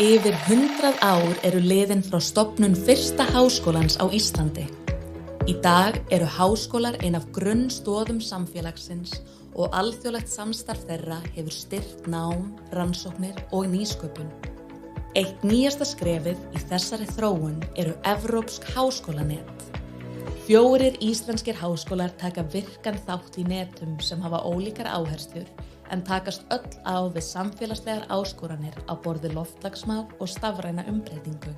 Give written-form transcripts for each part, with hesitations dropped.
Yfir 100 ár eru liðin frá stofnun fyrsta háskólans á Íslandi. Í dag eru háskólar ein af grunnstoðum samfélagsins og alþjóðlegt samstarf þeirra hefur styrkt nám, rannsóknir og nýsköpun. Eitt nýjasta skrefið í þessari þróun eru evrópsk háskólanet. 4 íslenskir háskólar taka virkan þátt í netum sem hafa ólíkar áherslur en takast öll á við samfélagslegar áskoranir á borð við loftslagsmál og stafræna umbreytingu.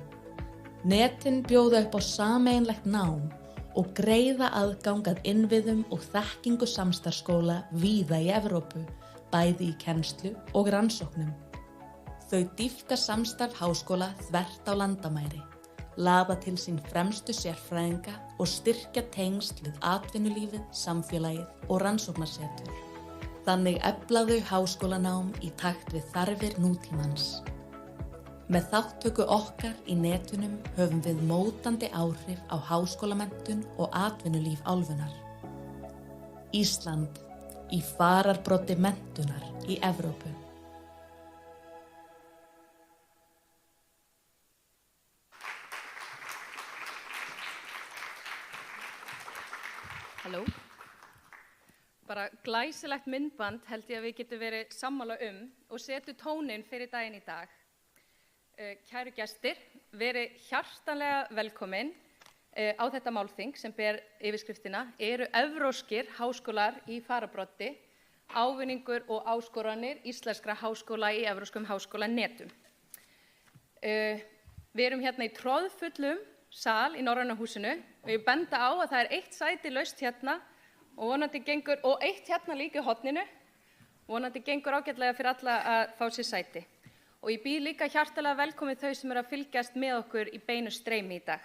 Netin bjóða upp á sameiginlegt nám og greiða aðgang að innviðum og þekkingu samstarfsskóla víða í Evrópu, bæði í kennslu og rannsóknum. Þau dýpka samstarf háskóla þvert á landamæri, laða til sín fremstu sérfræðinga og styrkja tengsl við atvinnulífið, samfélagið og rannsóknarsetur. Þannig efla þau háskólanám í takt við þarfir nútímans. Með þátttöku okkar í netunum höfum við mótandi áhrif á háskólamenntun og atvinnulíf álfunnar. Ísland í fararbroddi menntunar í Evrópu. Halló. Bara glæsilegt myndband held ég að við getum verið sammála og setur tóninn fyrir daginn í dag. Kæru gestir, verið hjartanlega velkomin á þetta málþing sem ber yfirskriftina Eru evrópskir háskólar í fararbroddi, ávinningur og áskoranir íslenskra háskóla í evrópskum háskólanetum. Við erum hérna í troðfullum sal í Norræna húsinu og ég benda á að það er 1 sæti laust hérna og vonandi gengur, og 1 hérna líka í horninu, vonandi gengur ágætlega fyrir alla að fá sér sæti. Og ég býð líka hjartalega velkomin þau sem eru að fylgjast með okkur í beinu streymi í dag.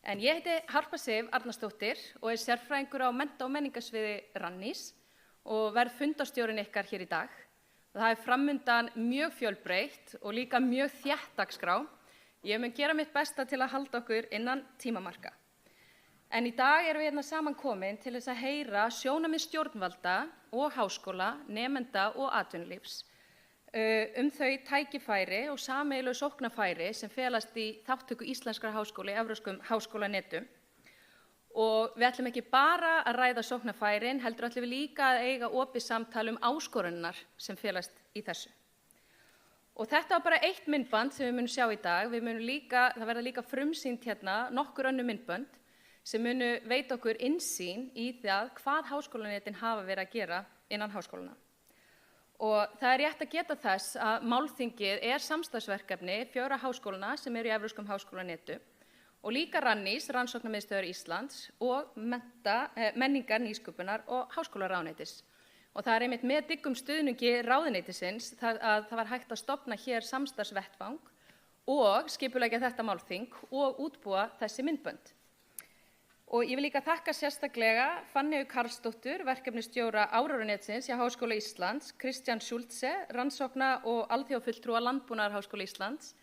En ég heiti Harpa Sif Arnarsdóttir og er sérfræðingur á mennta- og menningarsviði Rannís og verð fundarstjórinn ykkar hér í dag. Og það er framundan mjög fjölbreytt og líka mjög þétt dagskrá. Ég mun gera mitt besta til að halda okkur innan tímamarka. En í dag erum við hérna saman komin til þess að heyra sjónarmið stjórnvalda og háskóla, nemenda og atvinnulífs þau tækifæri og sameiginlegu sóknarfæri sem felast í þátttöku íslenskra háskóla í evrópskum háskólanetum. Og við ætlum ekki bara að ræða sóknarfærin, heldur ætlum við líka að eiga opið samtal áskoranirnar sem felast í þessu. Og þetta var bara 1 myndband sem við munum sjá í dag. Það verða líka frumsýnt hérna nokkur önnur myndbönd sem munu veita okkur innsýn í það hvað háskólanetin hafa verið að gera innan háskólana. Og það er rétt að geta þess að málþingið er samstarfsverkefni 4 háskólana sem eru í evrópskum háskólanetum og líka Rannís, Rannsóknarmiðstöðvar Íslands og menningar, nýsköpunar og háskólaráðuneytis. Og það er einmitt með dyggum stuðningi ráðuneytisins að það var hægt að stofna hér samstarfsvettvang og skipuleggja þetta málþing og útbúa þessi myndbönd. Og ég vil líka þakka sérstaklega Fanneyju Karlsdóttur, verkefnisstjóra Áróranetsins hjá Háskóla Íslands, Kristján Schulze, rannsókna- og alþjóðafulltrúa Landbúnaðarháskóla Íslands,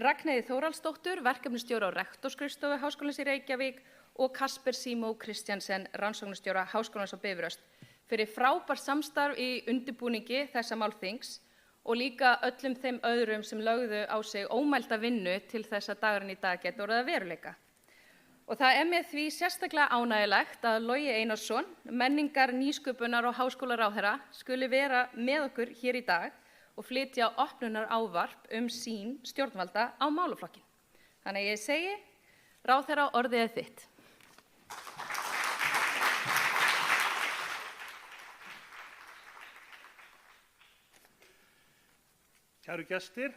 Ragnheiði Þórhallsdóttur, verkefnisstjóra á rektorskrifstofu Háskólans í Reykjavík og Kasper Símó Kristjansen, rannsóknarstjóra Háskólans á Bifröst, fyrir frábært samstarf í undirbúningi þessa málþings og líka öllum þeim öðrum sem lögðu á sig ómælda vinnu til þess að dagurinn í dag geti orðið að veruleika. Og það er með því sérstaklega ánægjulegt að Logi Einarsson, menningar, nýsköpunar og háskólaráðherra skuli vera með okkur hér í dag og flytja opnunar ávarp sýn stjórnvalda á málaflokkin. Þannig að ég segi, ráðherra, orðið er þitt. Kæru gestir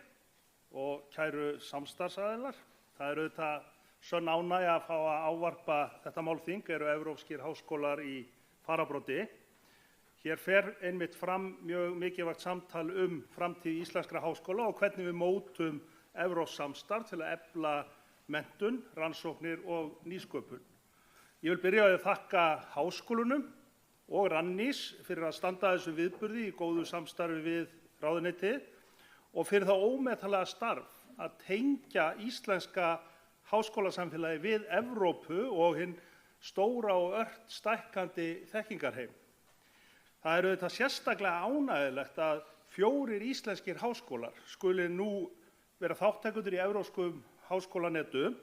og kæru samstarfsaðilar, það er auðvitað sönn ánægja að fá að ávarpa þetta málþing Eru evrópskir háskólar í fararbroddi. Hér fer einmitt fram mjög mikilvægt samtal framtíð íslenskra háskóla og hvernig við mótum evrópskt samstarf til að efla menntun, rannsóknir og nýsköpun. Ég vil byrja á að þakka háskólunum og Rannís fyrir að standa að þessu viðburði í góðu samstarfi við ráðuneytið og fyrir það ómetanlega starf að tengja íslenska háskólasamfélagi við Evrópu og hinn stóra og ört stækkandi þekkingarheim. Það er auðvitað sérstaklega ánægjulegt að 4 íslenskir háskólar skuli nú vera þátttakendur í evrópskum háskólanetum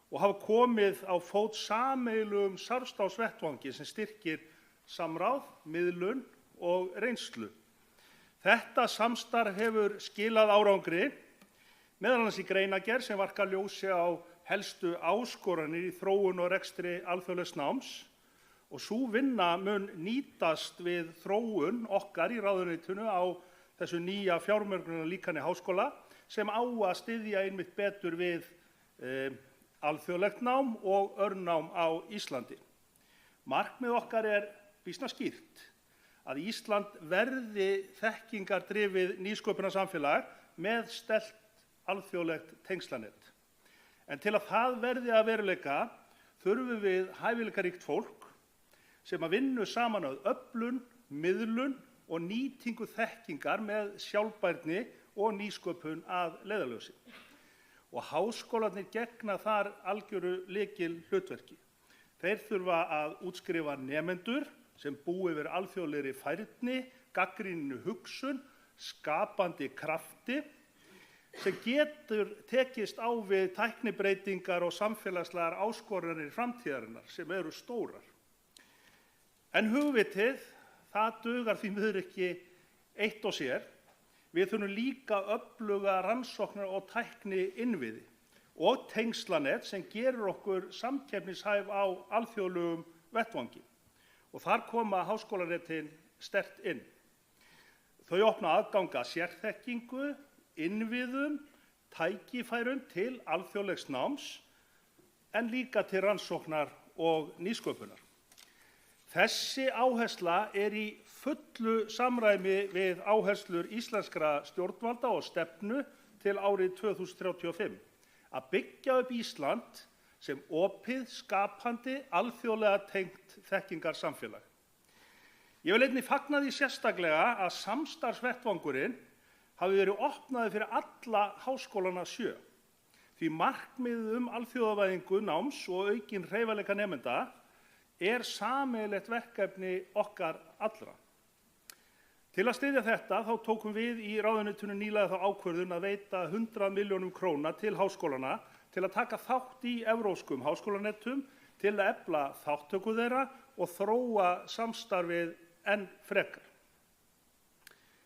og hafa komið á fót sameiginlegum samstarfsvettvangi sem styrkir samráð, miðlun og reynslu. Þetta samstarf hefur skilað árangri, meðal annars í greinargerð sem varpar ljósi á helstu áskoranir í þróun og rekstri alþjóðlegs náms og sú vinna mun nýtast við þróun okkar í ráðuneytinu á þessu nýja fjármögnunarlíkani háskóla sem á að styðja einmitt betur við alþjóðlegt nám og örnám á Íslandi. Markmið okkar býsna skýrt að Ísland verði þekkingardrifið nýsköpunarsamfélag með sterkt alþjóðlegt tengslanet. En til að það verði að veruleika þurfum við hæfileikaríkt fólk sem að vinna saman að öflun, miðlun og nýtingu þekkingar með sjálfbærni og nýsköpun að leiðarljósi. Og háskólarnir gegna þar algjöru lykilhlutverki. Þeir þurfa að útskrifa nemendur sem búi yfir alþjóðlegri færni, gagnrýninni hugsun, skapandi krafti sem getur tekist á við tæknibreytingar og samfélagslegar áskoranir framtíðarinnar sem eru stórar. En hugvitið, það dugar því miður ekki eitt og sér. Við þurfum líka öfluga rannsóknar og tækni innviði og tengslanet sem gerir okkur samkeppnishæf á alþjóðlegum vettvangi. Og þar koma háskólanetin sterkt inn. Þau opna aðgang að sérþekkingu, innviðum, tækifærum til alþjóðlegs náms en líka til rannsóknar og nýsköpunar. Þessi áhersla í fullu samræmi við áherslur íslenskra stjórnvalda og stefnu til árið 2035 að byggja upp Ísland sem opið, skapandi, alþjóðlega tengt þekkingarsamfélag. Ég vil einnig fagna því sérstaklega að samstarfsvettvangurinn hafi verið opnaður fyrir alla háskólana 7. Því markmiðið alþjóðavæðingu náms og aukin hreyfanleika nemenda sameiginlegt verkefni okkar allra. Til að styðja þetta þá tókum við í ráðuneytinu nýlega þá ákvörðun að veita 100 milljónum króna til háskólana til að taka þátt í evrópskum háskólanetum til að efla þátttöku þeirra og þróa samstarfið enn frekar.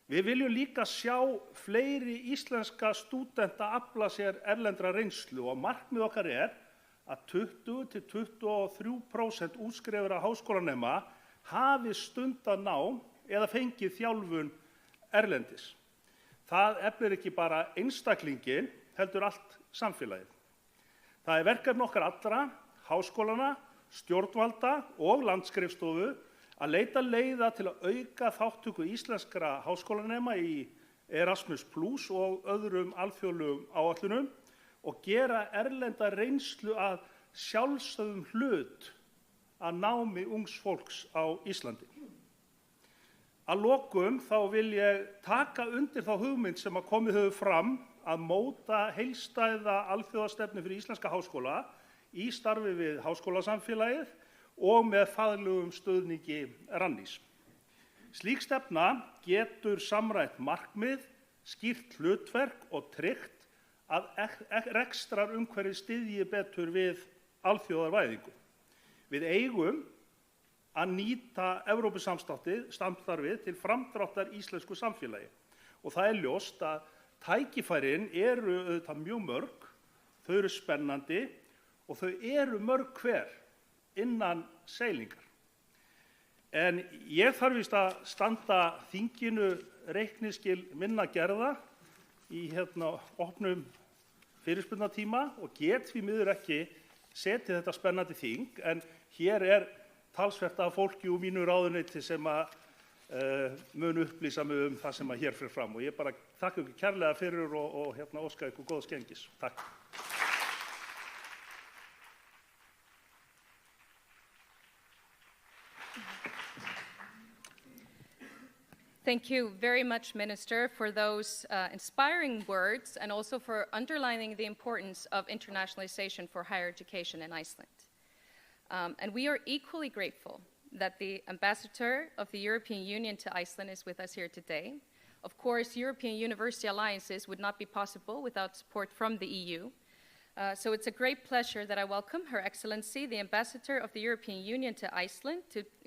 Við viljum líka sjá fleiri íslenska stúdenta afla sér erlendra reynslu og markmið okkar að 20–23% útskrifara háskólanema hafi stundað nám eða fengið þjálfun erlendis. Það eflir ekki bara einstaklinginn, heldur allt samfélagið. Það verkefni okkar allra, háskólana, stjórnvalda og landsskrifstofu að leita leiða til að auka þátttöku íslenskra háskólanema í Erasmus+ og öðrum alþjóðlegum áætlunum og gera erlenda reynslu að sjálfsögðum hlut að námi ungs fólks á Íslandi. Að lokum þá vil ég taka undir þá hugmynd sem að komið hefur fram að móta heildstæða alþjóðastefnu fyrir íslenska háskóla í starfi við háskólasamfélagið og með faglegum stuðningi Rannís. Slík stefna getur samræmt markmið, skýrt hlutverk og tryggt að rekstrarumhverfið styðji betur við alþjóðavæðingu. Við eigum að nýta Evrópusamstarfið til framdráttar íslensku samfélagi og það ljóst að tækifærin eru auðvitað mjög mörg, þau eru spennandi og þau mörg hver innan seilingar. En ég þarf víst að standa þinginu reikningsskil minna gerða í opnum fyrirspurnatíma og get því miður ekki setið þetta spennandi þing, en hér talsvert af fólki úr mínu ráðuneyti sem mun upplýsa mig það sem hér fer fram og ég bara þakka ykkur kærlega fyrir og óska ykkur góðs gengis. Takk. Thank you very much, Minister, for those inspiring words and also for underlining the importance of internationalization for higher education in Iceland. And we are equally grateful that the Ambassador of the European Union to Iceland is with us here today. Of course, European university alliances would not be possible without support from the EU. So it's a great pleasure that I welcome Her Excellency, the Ambassador of the European Union to Iceland,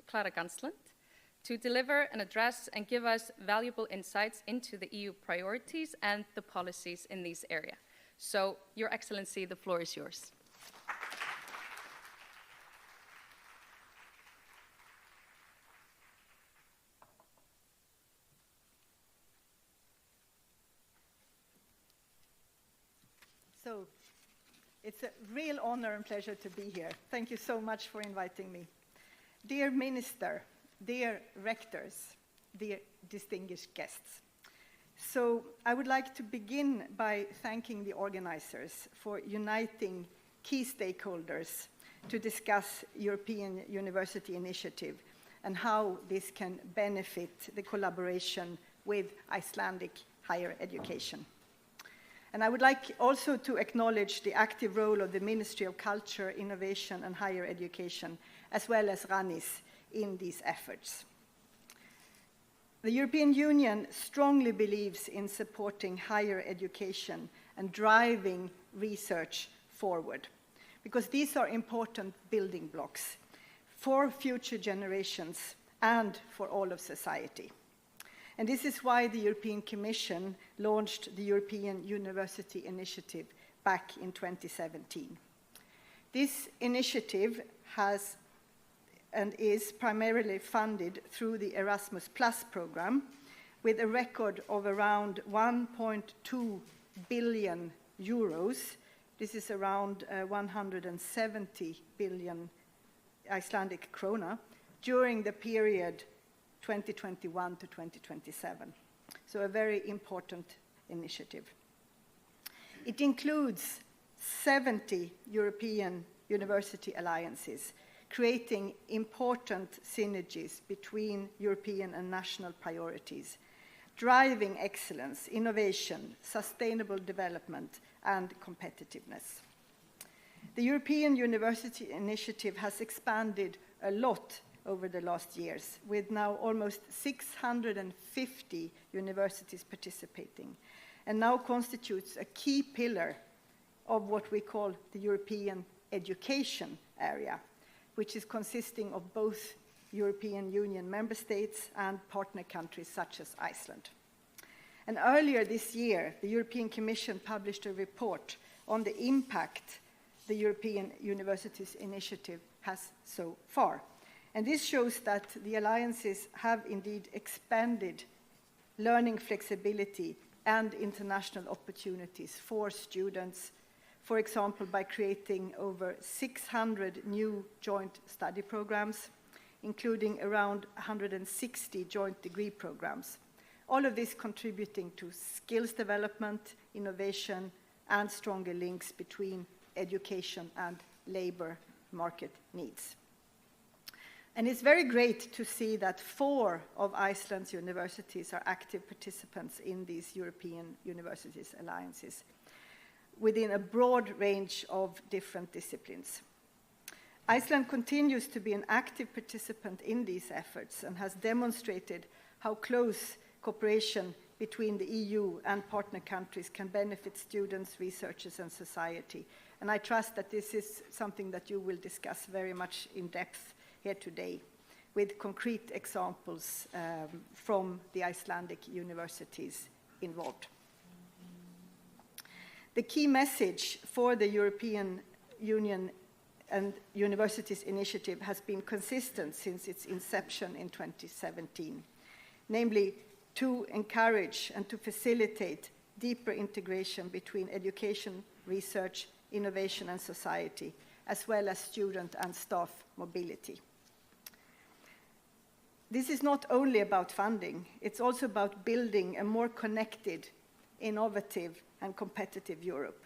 Clara Gansland, to deliver an address and give us valuable insights into the EU priorities and the policies in this area. So, Your Excellency, the floor is yours. So, it's a real honor and pleasure to be here. Thank you so much for inviting me. Dear Minister, dear rectors, dear distinguished guests. So I would like to begin by thanking the organizers for uniting key stakeholders to discuss European University Initiative and how this can benefit the collaboration with Icelandic higher education. And I would like also to acknowledge the active role of the Ministry of Culture, Innovation and Higher Education, as well as RANIS, in these efforts. The European Union strongly believes in supporting higher education and driving research forward, because these are important building blocks for future generations and for all of society. And this is why the European Commission launched the European University Initiative back in 2017. This initiative has and is primarily funded through the Erasmus Plus program, with a record of around 1.2 billion euros. This is around 170 billion Icelandic krona during the period 2021 to 2027. So a very important initiative. It includes 70 European university alliances, creating important synergies between European and national priorities, driving excellence, innovation, sustainable development, and competitiveness. The European University Initiative has expanded a lot over the last years, with now almost 650 universities participating, and now constitutes a key pillar of what we call the European education area, which is consisting of both European Union member states and partner countries such as Iceland. And earlier this year, the European Commission published a report on the impact the European Universities Initiative has so far. And this shows that the alliances have indeed expanded learning flexibility and international opportunities for students, for example, by creating over 600 new joint study programs, including around 160 joint degree programs. All of this contributing to skills development, innovation, and stronger links between education and labor market needs. And it's very great to see that 4 of Iceland's universities are active participants in these European Universities Alliances, within a broad range of different disciplines. Iceland continues to be an active participant in these efforts and has demonstrated how close cooperation between the EU and partner countries can benefit students, researchers, and society. And I trust that this is something that you will discuss very much in depth here today, with concrete examples from the Icelandic universities involved. The key message for the European Union and Universities Initiative has been consistent since its inception in 2017, namely to encourage and to facilitate deeper integration between education, research, innovation, and society, as well as student and staff mobility. This is not only about funding, it's also about building a more connected, innovative, and competitive Europe.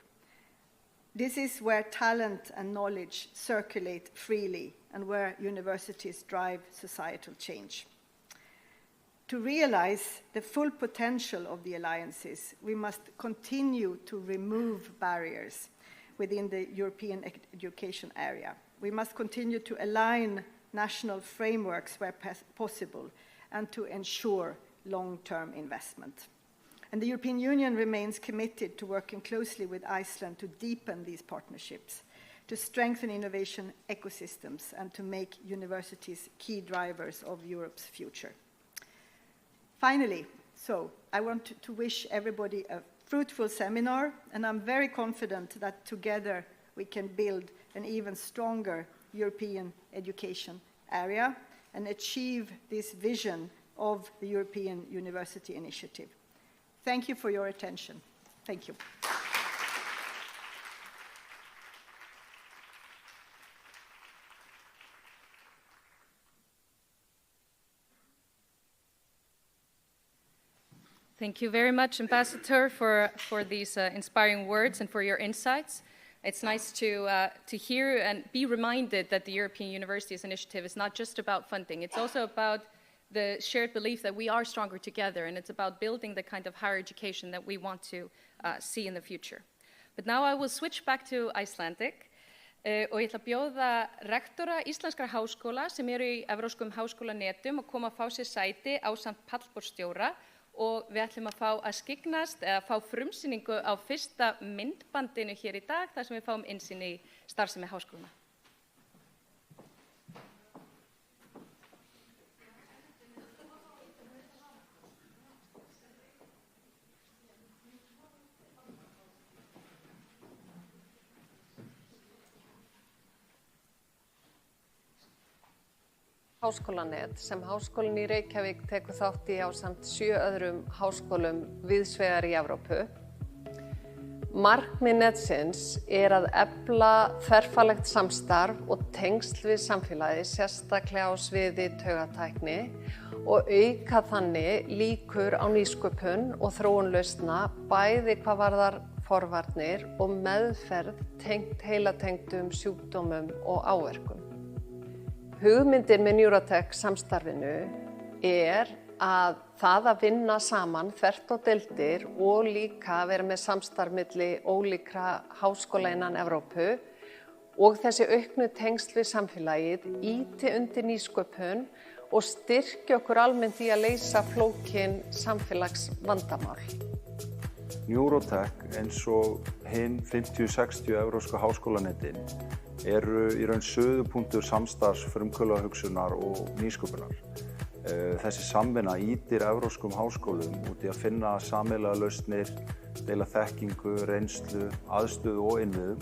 This is where talent and knowledge circulate freely and where universities drive societal change. To realize the full potential of the alliances, we must continue to remove barriers within the European education area. We must continue to align national frameworks where possible and to ensure long-term investment. And the European Union remains committed to working closely with Iceland to deepen these partnerships, to strengthen innovation ecosystems, and to make universities key drivers of Europe's future. Finally, I want to wish everybody a fruitful seminar, and I'm very confident that together we can build an even stronger European education area and achieve this vision of the European University Initiative. Thank you for your attention. Thank you. Thank you very much, Ambassador, for these inspiring words and for your insights. It's nice to hear and be reminded that the European Universities Initiative is not just about funding. It's also about the shared belief that we are stronger together, and it's about building the kind of higher education that we want to see in the future. But now I will switch back to Icelandic og ég ætla að bjóða rektora íslenskra háskóla sem eru í evrópskum háskólanetum að koma að fá sér sæti ásamt pallborðsstjóra og við ætlum að fá að skyggnast eða fá frumsýningu á fyrsta myndbandinu hér í dag þar sem við fáum innsýn í starfsemi háskólana. Háskólanet sem Háskólinn í Reykjavík tekur þátt í ásamt 7 öðrum háskólum víðsvegar í Evrópu. Markmið netsins að efla þverfaglegt samstarf og tengsl við samfélagið, sérstaklega á sviði taugatækni og auka þannig líkur á nýsköpun og þróun lausna bæði hvað varðar forvarnir og meðferð tengt heilatengdum sjúkdómum og áverkum. Hugmyndir með Neurotech samstarfinu að það að vinna saman þvert á deildir og líka vera með samstarf milli ólíkra háskóla innan Evrópu og þessi auknu tengsl við samfélagið ýti undir nýsköpun og styrkja okkur almennt í að leysa flókin samfélagsvandamál. Neurotech eins og hin 50-60 evrópsku háskólanetin eru í raun suðupunktur samstarfs frumkvöðlahugsunar og nýsköpunar. Þessi samvinna ýtir evrópskum háskólum út í að finna sameiginlegar lausnir, deila þekkingu, reynslu, aðstöðu og innviðum,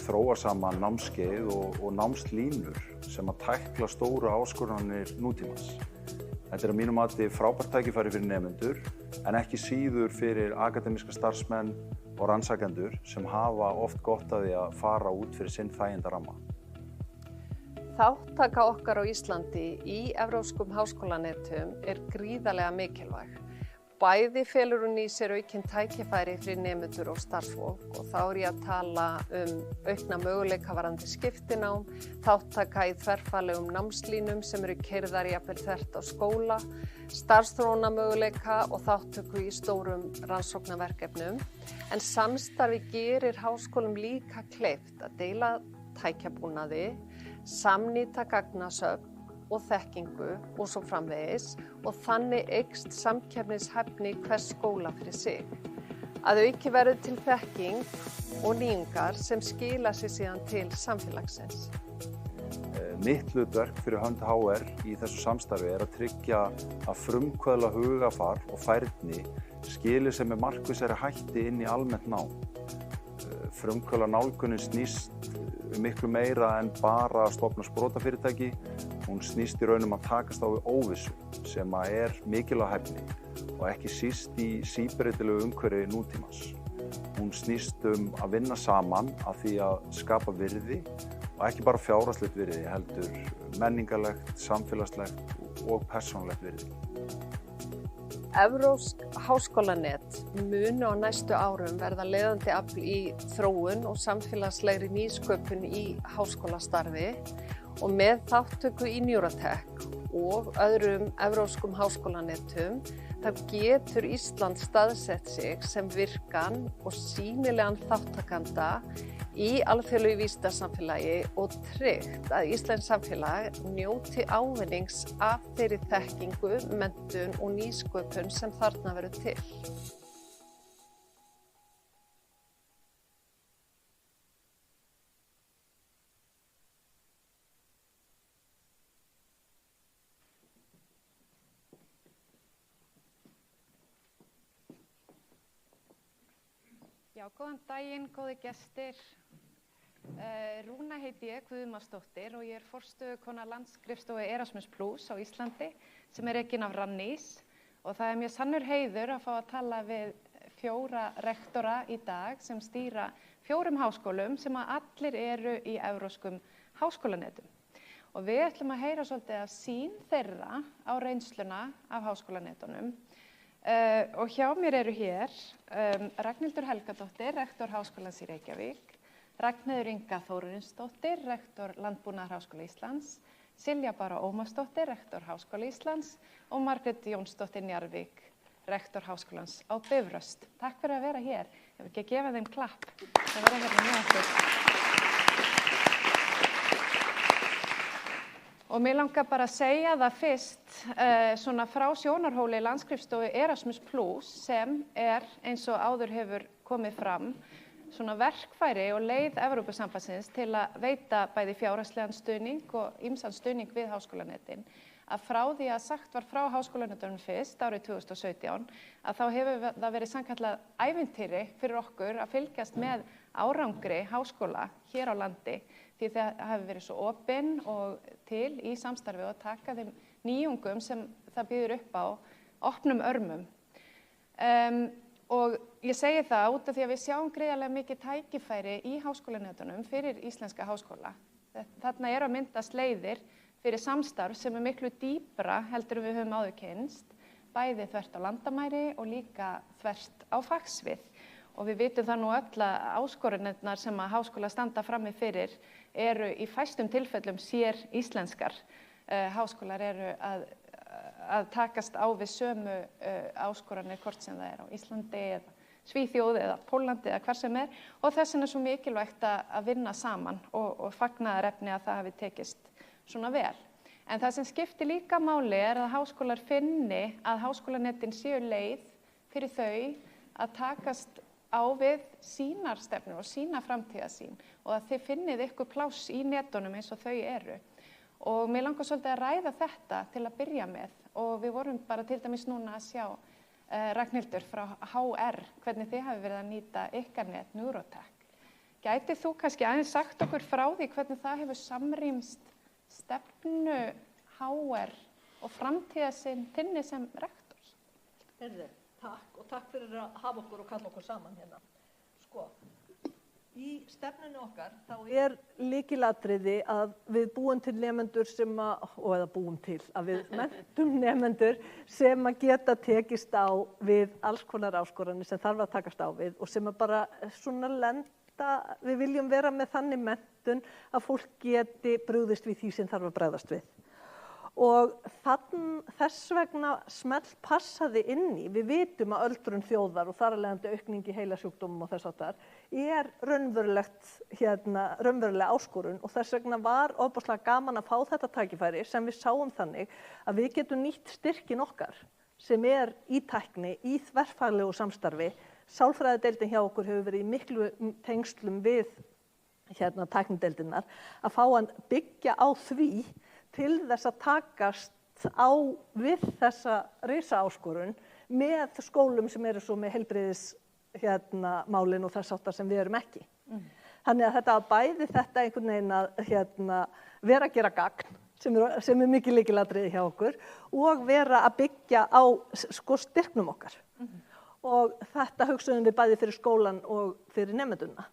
þróa saman námskeið og námslínur sem að tækla stóru áskoranir nútímans. Þetta að mínum mati frábært tækifæri fyrir nemendur en ekki síður fyrir akademíska starfsmenn og rannsakendur sem hafa oft gott að því að fara út fyrir sinn þægindaramma. Þátttaka okkar á Íslandi í evrópskum háskólanetum gríðarlega mikilvæg. Bæði felur hún í sér aukin tækifæri fyrir nemendur og starfsfólk og þá ég að tala aukna möguleika varðandi skiptinám, þátttaka í þverfaglegum námslínum sem eru keyrðar jafnvel þvert á skóla, starfsþróunarmöguleika og þáttöku í stórum rannsóknarverkefnum. En samstarfi gerir háskólum líka kleift að deila tækjabúnaði, samnýta gagnasöfn og þekkingu og svo framvegis og þannig eykst samkeppnishæfni hvers skóla fyrir sig. Að auki verður til þekking og nýjungar sem skila sér síðan til samfélagsins. Mitt hlutverk fyrir hönd HR í þessu samstarfi að tryggja að frumkvöðla hugafar og færni skili sem með markvissari hætti inn í almennt nám. Frumkvöðla nálgunin snýst miklu meira en bara að stofna sprotafyrirtæki. Hún snýst í raun að takast á við óvissu sem mikilvæg hæfni og ekki síst í síbreytilegu umhverfi nútímans. Hún snýst að vinna saman að því að skapa virði og ekki bara fjárhagslegt virði, heldur menningarlegt, samfélagslegt og persónulegt virði. Evrópsk háskólanet munu á næstu árum verða leiðandi afl í þróun og samfélagslegri nýsköpun í háskólastarfi Og með þáttöku í Neurotech og öðrum evrópskum háskólanetum þá getur Ísland staðsett sig sem virkan og sýnilegan þáttakanda í alþjóðlegu vísindasamfélagi og tryggt að íslenskt samfélag njóti ávinnings af þeirri þekkingu, menntun og nýsköpun sem þarna verður til. Já, góðan daginn, góði gestir. Rúna heiti ég, Guðmarsdóttir, og ég forstöðukona landsskrifstofu Erasmus+ á Íslandi sem rekin af Rannís. Og það mjög sannur heiður að fá að tala við 4 rektora í dag sem stýra 4 háskólum sem allir eru í evrópskum háskólanetum. Og við ætlum að heyra svolítið af sýn þeirra á reynsluna af háskólanetunum. Og hjá mér eru hér Ragnhildur Helgadóttir, rektor Háskólans í Reykjavík, Ragnheiður Inga Þórarinsdóttir, rektor Landbúnaðarháskóla Íslands, Silja Bára Ómarsdóttir, rektor Háskóla Íslands og Margrét Jónsdóttir Njarðvík, rektor Háskólans á Bifröst. Takk fyrir að vera hér. Ég vil ekki gefa þeim klapp. Það vera hérna með okkur. Og mér langar bara að segja það fyrst svona frá sjónarhóli landsskrifstofu Erasmus+ sem eins og áður hefur komið fram svona verkfæri og leið Evrópusambandsins til að veita bæði fjárhagslegan stuðning og ýmsan stuðning við háskólanetin. Að frá því að sagt var frá háskólanetunum fyrst árið 2017 að þá hefur það verið sannkallað ævintýri fyrir okkur að fylgjast með árangri háskóla hér á landi. Því það hafi verið svo opinn og til í samstarfi og taka þeim nýjungum sem það býður upp á opnum örmum. Og ég segi það út af því að við sjáum gríðarlega mikið tækifæri í háskólanetunum fyrir íslenska háskóla. Þarna eru að myndast leiðir fyrir samstarf sem miklu dýpra heldur við höfum áður kynnst, bæði þvert á landamæri og líka þvert á fagsvið. Og við vitum það nú öll að áskorunirnar sem að háskóla standa frammi fyrir eru í fæstum tilfellum sér íslenskar. Háskólar eru að takast á við sömu áskoranir hvort sem það er á Íslandi eða Svíþjóð eða Pólandi eða hvar sem og þess vegna er svo mikilvægt að vinna saman og fagnaðarefni að það hafi tekist svona vel. En það sem skiptir líka máli er að háskólar finni að háskólanetin séu leið fyrir þau að takast á við sínar stefnur og sína framtíðarsýn og að þið finnið ykkur pláss í netunum eins og þau eru. Og mér langar svolítið að ræða þetta til að byrja með og við vorum bara til dæmis núna að sjá Ragnhildur frá HR, hvernig þið hafi verið að nýta ykkar net Neurotech. Gætið þú kannski aðeins sagt okkur frá því hvernig það hefur samrýmst stefnu HR og framtíðarsýn þinni sem rektors? Takk og takk fyrir að hafa okkur og kalla okkur saman hérna. Sko, í stefnunni okkar þá lykilatriði að við búum til nemendur sem að við menntum nemendur sem að geta tekist á við alls konar áskoranir sem þarf að takast á við og sem að bara svona lenda, við viljum vera með þannig menntun að fólk geti brugðist við því sem þarf að bregðast við. Og þess vegna smell passaði inn í, við vitum að öldrun þjóðar og þar af leiðandi aukning í heilasjúkdómum og þess háttar raunveruleg áskorun og þess vegna var ofboðslega gaman að fá þetta tækifæri sem við sáum þannig að við getum nýtt styrkin okkar sem í tækni, í þverfaglegu samstarfi. Sálfræðideildin hjá okkur hefur verið í miklu tengslum við tæknideildirnar að fá að byggja á því til þess að takast á við þessa risaáskorun með skólum sem eru svo með heilbrigðismálin og þess háttar sem við erum ekki. Þannig að þetta bæði þetta einhvern veginn að vera að gera gagn sem mikið lykilatriði hjá okkur og vera að byggja á styrknum okkar. Og þetta hugsuðum við bæði fyrir skólan og fyrir nemendurna.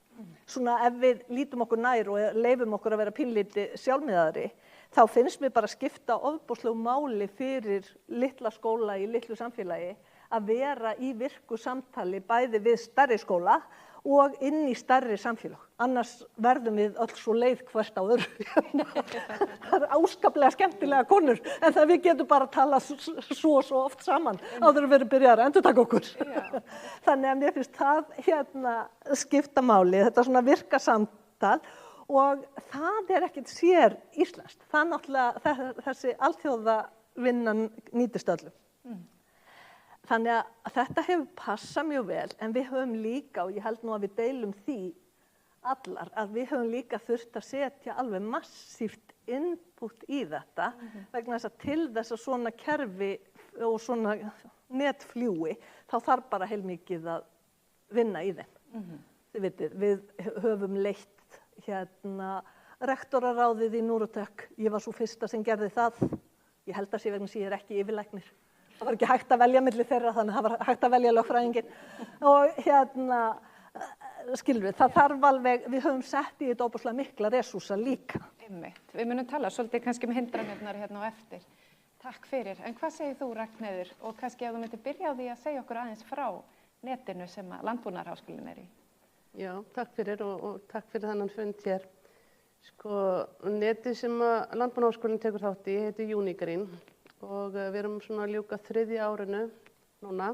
Svona ef við lítum okkur nær og leifum okkur að vera pínlítið sjálfmiðaðri, þá finnst mér bara skipta ofboðslegu máli fyrir litla skóla í litlu samfélagi að vera í virku samtali bæði við stærri skóla og inn í stærri samfélag. Annars verðum við öll svo leið hvert á öðru. Það áskaplega skemmtilega konur, en það við getum bara að tala svo oft saman áður við byrjar að endurtaka okkur. Þannig að mér finnst það skipta máli, þetta svona virka samtal og það ekkert sér íslenskt. Það náttúrulega þessi alþjóðavinnan nýtist öllum. Þannig að þetta hefur passað mjög vel, en við höfum líka, og ég held nú að við deilum því allar, að við höfum líka þurft að setja alveg massíft input í þetta, vegna þess að til þess að svona kerfi og svona netfljúi, þá þarf bara heilmikið að vinna í þeim. Þið vitið, við höfum leitt rektoraráðið í Neurotech, ég var svo fyrsta sem gerði það, ég held að sé vegna sem ég ekki yfirlæknir. Það var ekki hægt að velja milli þeirra, þannig að það var hægt að velja lögfræðinginn. Og skilur við, það þarf alveg, við höfum sett í þetta óbúslega mikla resúrsa líka. Einmitt. Við munum tala svolítið kannski með hindranirnar hérna á eftir. Takk fyrir. En hvað segir þú, Ragnheiður? Og kannski að þú myndir byrja á því að segja okkur aðeins frá netinu sem að Landbúnaðarháskólinn í. Já, takk fyrir og takk fyrir þennan fund hér. Netið sem að Landbúnaðarháskólinn tekur þátt í heitir Unigreen. Og við erum svona að ljúka 3. árinu núna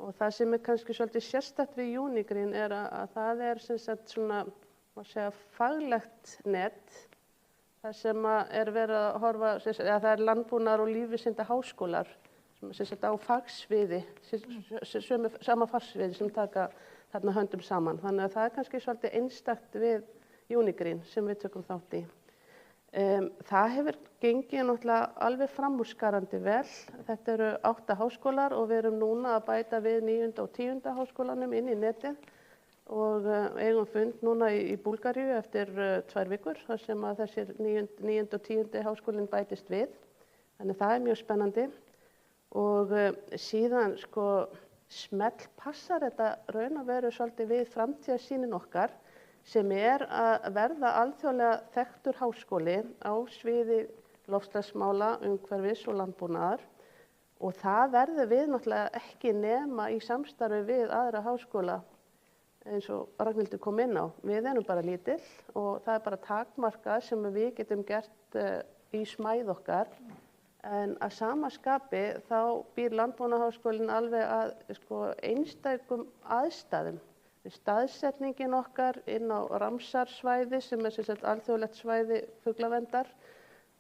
og það sem kannski svolítið sérstakt við Unigreen að það sem sagt svona, má segja, faglegt net, það sem verið að horfa, það landbúnaðar- og lífvísinda háskólar sem sagt á fagsviði, sama fagsviði sem taka þarna höndum saman. Þannig að það kannski svolítið einstakt við Unigreen sem við tökum þátt í. Það hefur gengið náttúrulega alveg framúrskarandi vel. Þetta eru 8 háskólar og við erum núna að bæta við 9. og 10. háskólanum inn í netið og eigum fund núna í Búlgaríu eftir 2 vikur þar sem að þessir 9. og 10. háskólinn bætist við. Þannig það mjög spennandi og síðan smellpassar þetta raun og veru svolítið við framtíðarsýnin okkar sem að verða alþjóðlega þekktur háskóli á sviði loftslagsmála, umhverfis og landbúnaðar og það verður við náttúrulega ekki nema í samstarfi við aðra háskóla eins og Ragnhildur kom inn á. Við erum bara lítill og það bara takmarkað sem við getum gert í smæð okkar en að sama skapi þá býr Landbúnaðarháskólinn alveg að einstækum aðstæðum. Staðsetningin okkar inn á Ramsar-svæði sem sem sagt alþjóðlegt svæði fuglaverndar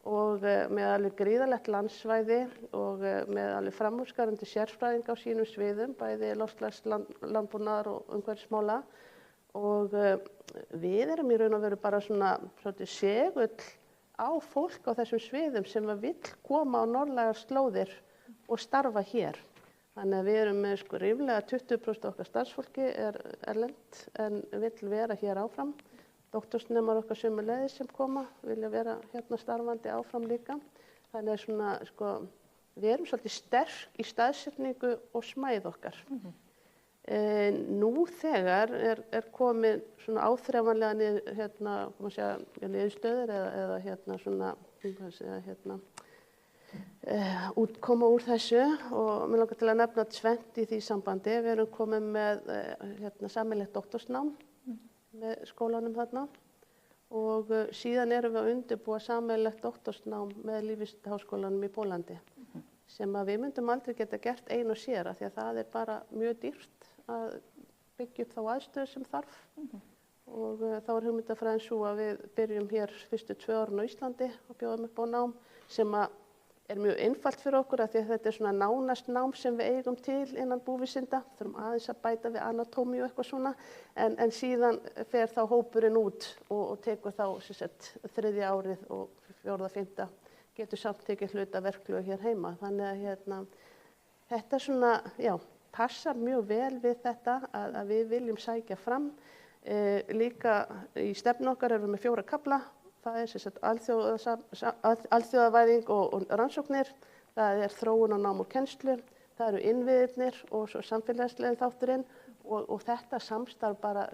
og með alveg gríðarlegt landsvæði og með alveg framúrskarandi sérfræðing á sínum sviðum, bæði loftslags, landbúnaðar og umhverfismála og við erum í raun og veru bara svona segull á fólk á þessum sviðum sem vill koma á norðlægar slóðir og starfa hér. Þannig að við erum með ríflega 20% okkar starfsfólki erlent en vill vera hér áfram. Doktorsnemar okkar sömuleiðis sem koma vilja vera hérna starfandi áfram líka. Þannig að svona, við erum svolítið sterk í staðsetningu og smæð okkar. Nú þegar komið svona áþreifanlega niðurstöður eða svona, útkoma úr þessu og mér langar til að nefna tvennt í því sambandi. Við erum komið með sameiginlegt doktorsnám með skólanum þarna og síðan erum við að undirbúa sameiginlegt doktorsnám með Lífvísindaháskólanum í Pólandi sem að við myndum aldrei geta gert ein og sér af því að það bara mjög dýrt að byggja upp þá aðstöðu sem þarf og þá hugmyndafræðin sú að við byrjum hér fyrstu 2 árin á Íslandi og bjóðum upp á nám sem að mjög einfalt fyrir okkur af því að þetta svona nánast nám sem við eigum til innan búvísinda. Þurfum aðeins að bæta við anatómíu og eitthvað svona en síðan fer þá hópurinn út og tekur þá 3. árið og 4. 5. getur samt tekið hluta verklegu hér heima. Þannig að þetta svona, já, passar mjög vel við þetta að við viljum sækja fram. Líka í stefnu okkar erum við með 4 kafla. Það alþjóðavæðing og rannsóknir, það þróun og nám og kennslu, það eru innviðirnir og svo samfélagslegi þátturinn og þetta samstarf bara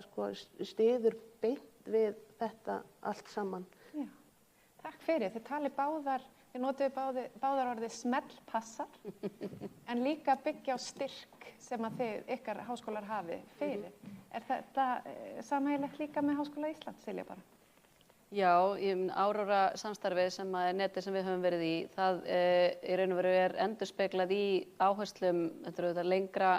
styður beint við þetta allt saman. Já, takk fyrir. Þið talið báðar, þið notuðu báðar orðið smellpassar en líka byggja á styrk sem að ykkar háskólar hafi fyrir. Er þetta sameiginlegt líka með Háskóla Íslands, Silja bara? Já, Aurora samstarfið sem er netið sem við höfum verið í, það í raun og veru endurspeglað í áherslum, þetta eru þetta lengra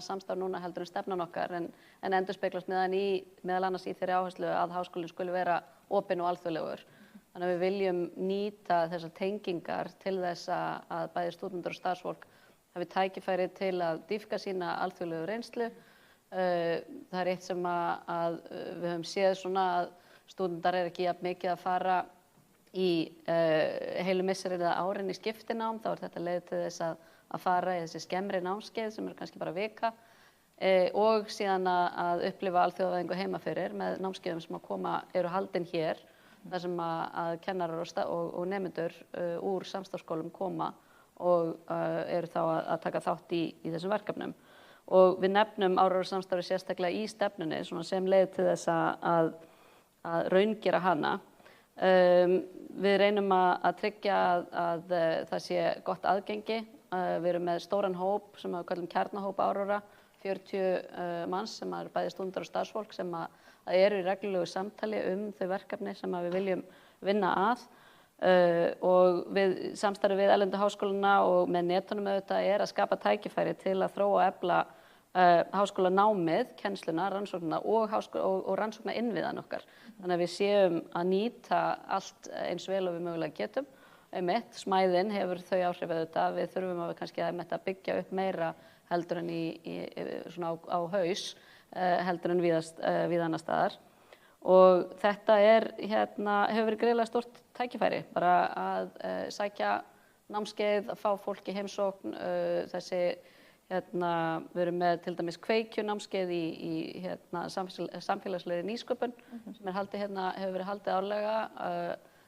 samstarf núna heldur en stefnan okkar, en endurspeglast meðal annars í þeirri áherslu að háskólinn skuli vera opinn og alþjóðlegur. Þannig að við viljum nýta þessar tengingar til þess að bæði stúdentar og starfsfólk hafi tækifæri til að dýpka sína alþjóðlegu reynslu. Það er eitt sem að við höfum séð svona að stúdentar ekki jafn mikið að fara í heilu misseri eða árin í skiptinám, þá er þetta leið til þess að fara í þessi skemmri námskeið sem eru kannski bara vika og síðan að upplifa alþjóðavæðingu heima fyrir með námskeiðum sem að koma eru haldin hér, þar sem að kennarar og nemendur úr samstarfsskólum koma og eru þá að taka þátt í þessum verkefnum. Og við nefnum Aurora samstarfið sérstaklega í stefnunni sem leið til þess að raungera hana. Við reynum að tryggja að það sé gott aðgengi. Við erum með stóran hóp sem við kallum kjarnahóp Aurora, 40 manns sem eru bæði stúdentar og starfsfólk sem að eru í reglulegu samtali þau verkefni sem við viljum vinna að. Og við samstarfið við erlendu háskólana og með netunum auðvitað að skapa tækifæri til að þróa og efla háskólanámið, kennsluna, rannsóknina og rannsókna innviðan okkar. Þannig að við séum að nýta allt eins vel og við mögulega getum. Smæðin hefur þau áhrif auðvitað, við þurfum kannski að byggja upp meira heldur en svona á haus, heldur en víða annars staðar. Og þetta hefur verið greiðlega stórt tækifæri, bara að sækja námskeið, að fá fólk í heimsókn, við erum með til dæmis kveikjunámskeið í samfélagslegri nýsköpun sem hefur verið haldið árlega,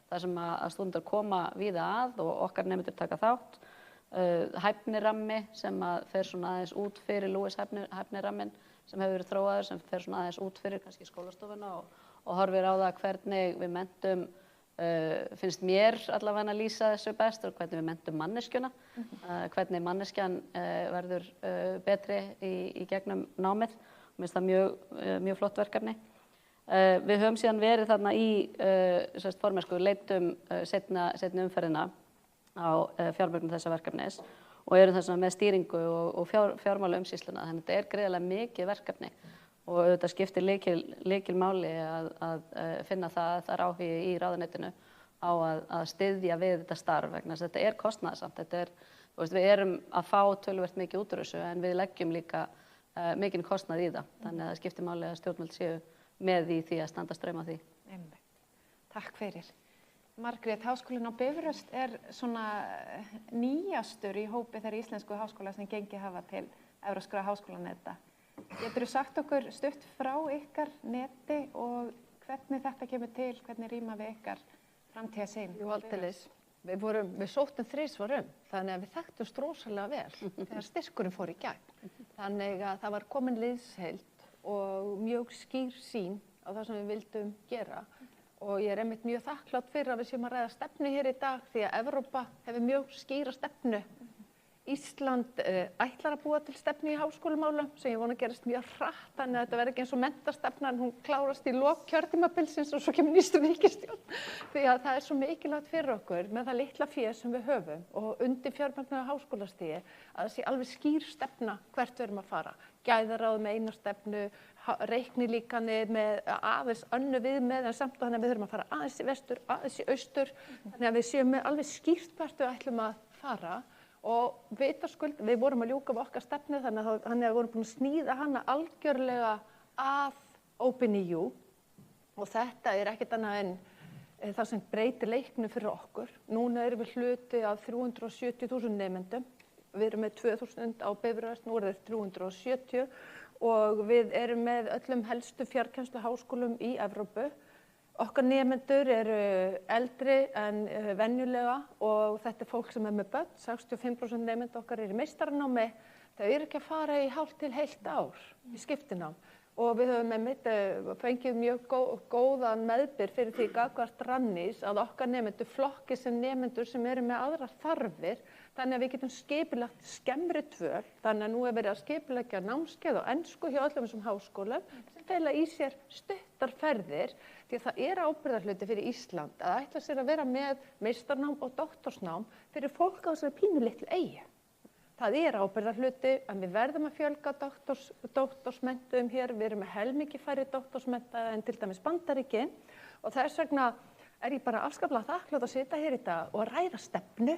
þar sem að stúdentar koma víða að og okkar nemendur taka þátt. Hæfnirammi sem fer svona aðeins út fyrir Lewis hæfnirammin sem hefur verið þróaður, sem fer svona aðeins út fyrir kannski skólastofuna og horfir á það hvernig við mentum, finnst mér allavega að lýsa þessu best, og hvernig við mentum manneskjuna, hvernig manneskjan verður betri í gegnum námið. Mér finnst það mjög flott verkefni. Við höfum síðan verið þarna í formennsku, leitum seinni umferðina á fjármögnun þessa verkefnis og erum þess vegna með stýringu og fjármálaumsýsluna, þannig að þetta gríðarlega mikið verkefni og auðvitað skiptir lykilmáli að finna það er áhugi í ráðuneytinu á að styðja við þetta starf vegna þess að þetta kostnaðarsamt. Við erum að fá töluvert mikið út úr þessu en við leggjum líka mikinn kostnað í það, þannig að það skiptir máli að stjórnvöld séu með í því að standa straum af því. Takk fyrir. Margrét, Háskólinn á Bifröst svona nýjastur í hópi þeirra íslensku háskóla sem gengið hafa til evrópskra háskólaneta. Geturðu sagt okkur stutt frá ykkar neti og hvernig þetta kemur til, hvernig rýma við ykkar framtíðarsýn? Jú, aldeilis. Við sóttum 3 svarum, þannig að við þekktumst rosalega vel þegar styrkurinn fór í gegn. Þannig að það var komin liðsheild og mjög skýr sýn á það sem við vildum gera. Og ég einmitt mjög þakklátt fyrir að við séum að ræða stefnu hér í dag því að Evrópa hefur mjög skýra stefnu. Ísland ætlar að búa til stefnu í háskólamálum sem ég vona að gerast mjög hratt, þannig að þetta verði ekki eins og menntastefnan, hún klárast í lok kjörtímabilsins og svo kemur nýstu ríkisstjórn. Því að það er svo mikilvægt fyrir okkur með það litla fé sem við höfum og undir fjármögnun á háskólastigi að það sé alveg skýr stefna hvert við erum að fara. Gæðaráð með eina stefnu, reiknilíkanir með aðeins önnu viðmið en samt og þannig að við þurfum að fara aðeins í vestur, aðeins í austur, þannig að við séum með alveg skýrt hvert við ætlum að fara. Og vitaskuld, við vorum að ljúka við okkar stefnu þannig að við vorum búin að sníða hana algjörlega að OpenEU og þetta ekkert annað en það sem breytir leiknum fyrir okkur. Núna erum við hluti af 370.000 nemendum, við erum með 2.000 á Bifröst, nú þeir 370 og við erum með öllum helstu fjarkennsluháskólum í Evrópu. Okkar nemendur eru eldri en venjulega og þetta fólk sem með börn, 65% nemendur okkar eru í meistaranámi. Þau eru ekki að fara í hálft til heilt ár í skiptinám og við höfum fengið mjög góðan meðbyr fyrir því gagnvart Rannís að okkar nemendur flokki sem nemendur sem eru með aðrar þarfir þannig að við getum skipulagt skemmri dvöl, þannig að nú verið að skipuleggja námskeið á ensku hjá öllum þessum háskólum sem fela í sér stuttar ferðir, því að það ábyrgðarhluti fyrir Ísland að ætla sér að vera með meistarnám og doktorsnám fyrir fólk á þessari pínu litlu eyju. Það ábyrgðarhluti að við verðum að fjölga doktorsmentum hér, við erum með helmingi færri doktorsmenta en til dæmis Bandaríkin og þess vegna ég bara afskaplega þakklátt að sitja hér í dag og að ræða stefnu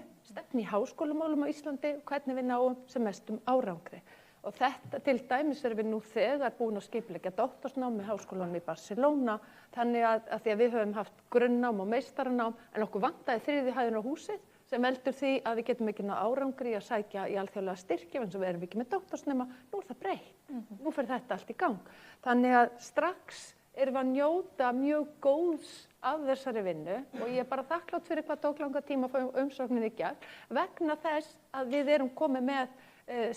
í háskólamálum á Íslandi og hvernig við náum sem mestum árangri. Og þetta til dæmis erum við nú þegar búin að skipuleggja doktorsnám með háskólanum í Barcelona, þannig að því að við höfum haft grunnnám og meistaranám en okkur vantaði þriðju hæðin á húsið sem veldur því að við getum ekki náð árangri að sækja í alþjóðlega styrki eins og við erum ekki með doktorsnema, nú það breytt, nú fer þetta allt í gang. Þannig að strax erum við að njóta mjög góðs af þessari vinnu og ég bara þakklátt fyrir hvað tók langa tíma að fá umsóknin í gegn vegna þess að við erum komið með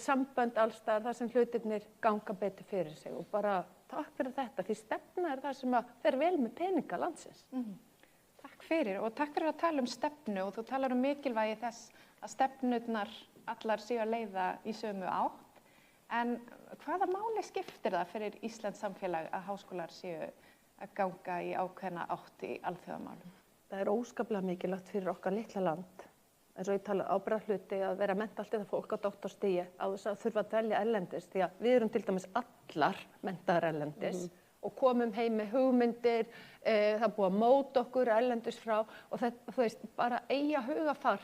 sambönd allstaðar þar sem hlutirnir ganga betur fyrir sig og bara takk fyrir þetta því stefna það sem að fer vel með peninga landsins. Takk fyrir og takk fyrir að tala stefnu og þú talar mikilvægi þess að stefnurnar allar séu að leiða í sömu átt. En hvaða máli skiptir það fyrir Íslands samfélag að háskólar séu að ganga í ákveðna átt í alþjóðamálum? Það óskaplega mikilvægt fyrir okkar litla land. Eins og ég tala ábyrgðarhluti að vera mennta allt eða fólk á doktorstigi á þess að þurfa að dvelja erlendis því að við erum til dæmis allar menntaðar erlendis og komum heim með hugmyndir, það búið að móta okkur erlendis frá og þetta, þú veist, bara eiga hugafar.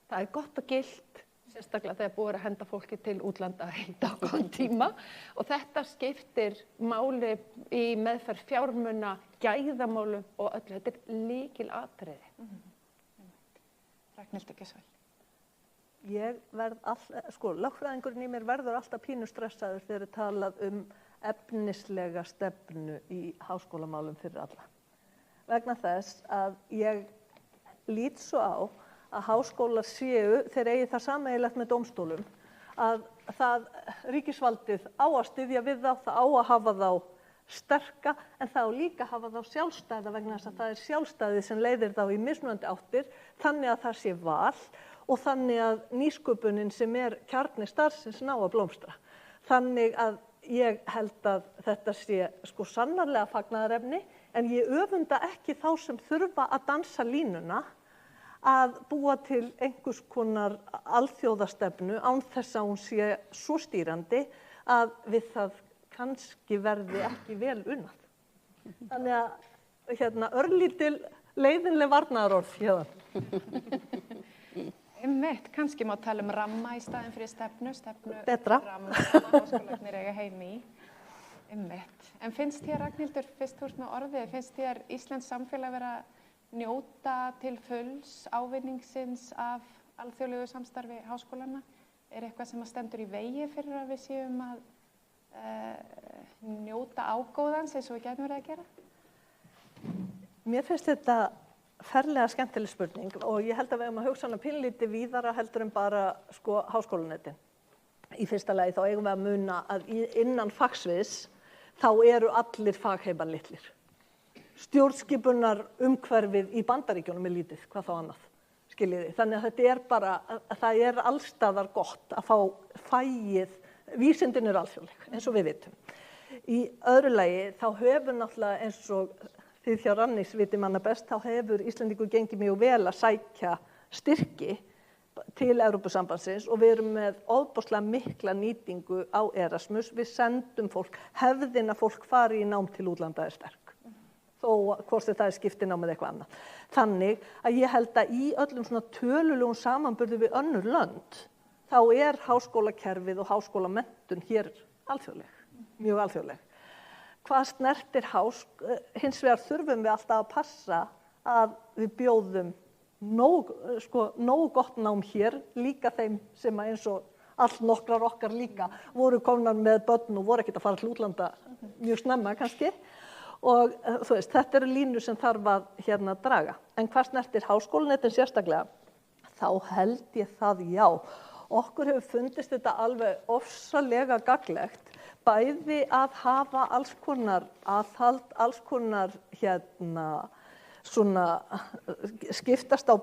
Það gott og gilt, sérstaklega þegar búið að henda fólki til útlanda í dágóðan tíma og þetta skiptir máli í meðferð fjármuna, gæðamálum og öllu. Þetta lykilatriði. Ragnhildur Gissvel. Ég lögfræðingurinn í mér verður alltaf pínu stressaður þegar talað efnislega stefnu í háskólamálum fyrir alla. Vegna þess að ég lít svo á að háskólar séu, þeir eigi það sameiginlegt með dómstólum, að það ríkisvaldið á að styðja við þá, það á að hafa þá sterka, en það á líka að hafa þá sjálfstæða vegna þess að það sjálfstæðið sem leiðir þá í mismunandi áttir, þannig að það sé val og þannig að nýsköpunin sem kjarni starfsins ná að blómstra. Þannig að ég held að þetta sé sannarlega fagnaðarefni, en ég öfunda ekki þá sem þurfa að dansa línuna að búa til einhvers konar alþjóðastefnu án þess að hún sé svo stýrandi að við það kannski verði ekki vel unnað. Þannig að örlítil leiðinleg varnaðarorð hérna. Einmitt, kannski má tala ramma í staðinn fyrir stefnu Betra. Ramma sem háskólarnir eiga heim í. Einmitt. En finnst þér, Ragnhildur, fyrst þú ert með orðið, finnst þér Íslands samfélag vera njóta til fulls ávinningsins af alþjóðlegu samstarfi háskólanna? Eitthvað sem stendur í vegi fyrir að við séum að njóta ágóðans eins og við gætum verið að gera? Mér finnst þetta ferlega skemmtileg spurning og ég held að við eigum að hugsa hana pínlítið víðara heldur en bara háskólanetin. Í fyrsta lagi þá eigum við að muna að innan fagsviðs þá eru allir fagheimar litlir. Stjórnskipunar umhverfið í Bandaríkjunum lítið, hvað þá annað, skiljiði. Þannig að þetta bara, það allstaðar gott að fá fæið, vísindin alþjóðleg, eins og við vitum. Í öðru lagi þá hefur náttúrulega eins og þið hjá Rannís viti manna best, þá hefur Íslendingur gengið mjög vel að sækja styrki til Evrópusambandsins og við erum með ofboðslega mikla nýtingu á Erasmus. Við sendum fólk, hefðin að fólk fari í nám til útlanda sterk, þó hvort það skiptinám eða eitthvað annað. Þannig að ég held að í öllum svona tölulegum samanburði við önnur lönd, þá háskólakerfið og háskólamenntun hér alþjóðleg, mjög alþjóðleg. Hvað snertir hins vegar þurfum við alltaf að passa að við bjóðum nógu gott nám hér, líka þeim sem eins og allnokkrar okkar líka voru komnar með börn og voru ekkert að fara til útlanda mjög snemma kannski. Og þú veist, þetta eru línur sem þarf að draga. En hvað snertir háskólanetin sérstaklega, þá held ég það já. Okkur hefur fundist þetta alveg ofsalega gagnlegt, bæði að hafa alls konar aðhald, alls konar svona skiptast á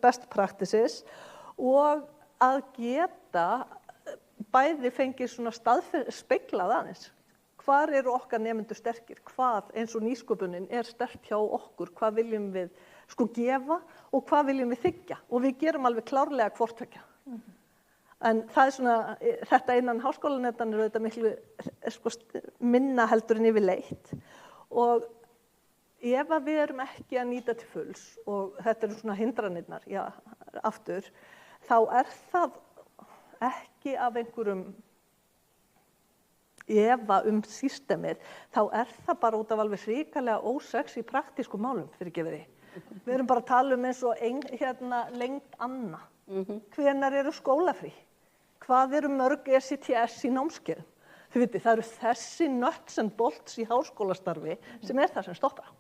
best practices og að geta bæði fengið svona speglað aðeins. Hvar eru okkar nemendur sterkir? Hvað eins og nýsköpunin er sterk hjá okkur? Hvað viljum við sko gefa og hvað viljum við þiggja? Og við gerum alveg klárlega hvort tveggja. En það er svona, þetta innan háskólanetan er auðvitað miklu sko, minna heldur en yfirleitt. Og ef að við erum ekki að nýta til fulls, og þetta eru svona hindranirnar, já, aftur, þá er það ekki af einhverjum efa systemið, þá er það bara út af alveg hrikalega ósexy praktísku málum, fyrirgefiði. Við erum bara að tala eins og lengd anna. Hvenær eru skólafrí? Hvað eru mörg ECTS í námskeiðum? Þið vitið, það eru þessi nuts and bolts í háskólastarfi sem er það sem stoppar.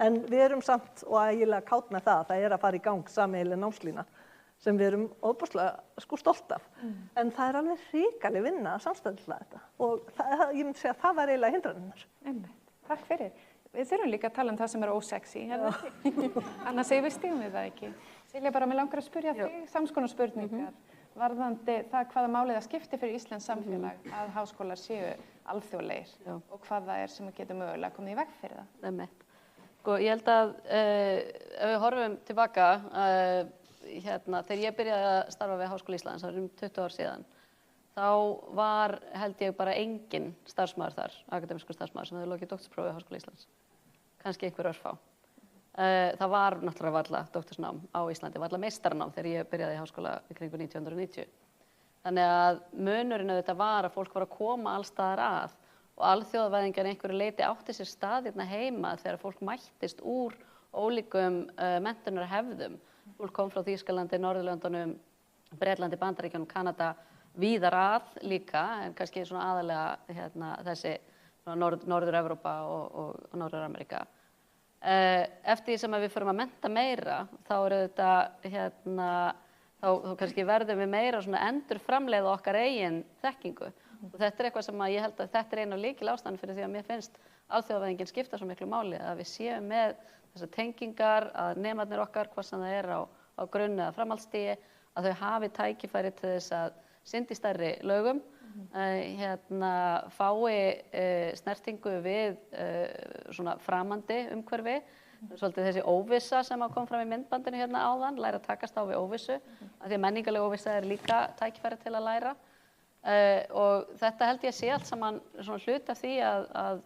En við erum samt og ægilega kátt með það er að fara í gang sameiginleg námslína sem við erum ofboðslega sko stolt af. En það er alveg hrikaleg vinna að samstæðla þetta og ég myndi segja að það var eiginlega hindranirnar. Takk fyrir. Við þurfum líka að tala um það sem er ósexy, annars við stígum við það ekki. Silja, bara mig langar að spyrja þig samskonar spurningar varðandi það hvaða málið það skiptir fyrir Íslands samfélag að háskólar séu alþjóðlegir og hvað það sem getur mögulega komið í veg fyrir það. Einmitt. Sko, ég held að ef við horfum tilbaka, þegar ég byrjaði að starfa við Háskóla Íslands, það 20 ár síðan, þá var held ég bara engin starfsmaður þar, akademískur starfsmaður sem hefði lokið doktorsprófi við Háskóla Íslands. Kannski einhver örfá. Það var náttúrulega varla doktorsnám á Íslandi, varla meistaranám þegar ég byrjaði í háskóla í kringu 1990. Þannig að munurinn auðvitað var að fólk var að koma alls staðar að og alþjóðavæðingin einhverju leyti átti sér stað hérna heima þegar fólk mættist úr ólíkum menntunarhefðum. Fólk kom frá Þýskalandi, Norðurlöndunum, Bretlandi, Bandaríkjunum, Kanada, víðar að líka, en kannski svona aðalega þessi Norður-Evrópa og Norður-Ameríka. Eftir því sem við förum að mennta meira, þá er þetta, þá kannski verðum við meira svona endurframleiða okkar eigin þekkingu. Og þetta er eitthvað sem ég held að þetta er eina af lykilástæðan fyrir því að mér finnst alþjóðavæðingin skipta svo miklu máli, að við séum með þessar tengingar, að nemarnir okkar, hvað sem það er á grunn- eða framhaldsstigi, að þau hafi tækifæri til þess að synda í stærri laugum, fái snertingu við svona framandi umhverfi, svolítið þessi óvissa sem kom fram í myndbandinu hérna áðan, læra að takast á við óvissu, af því að menningarleg óvissa er líka tækifæri til að læra. Og þetta held ég að sé allt saman svona hlut af því að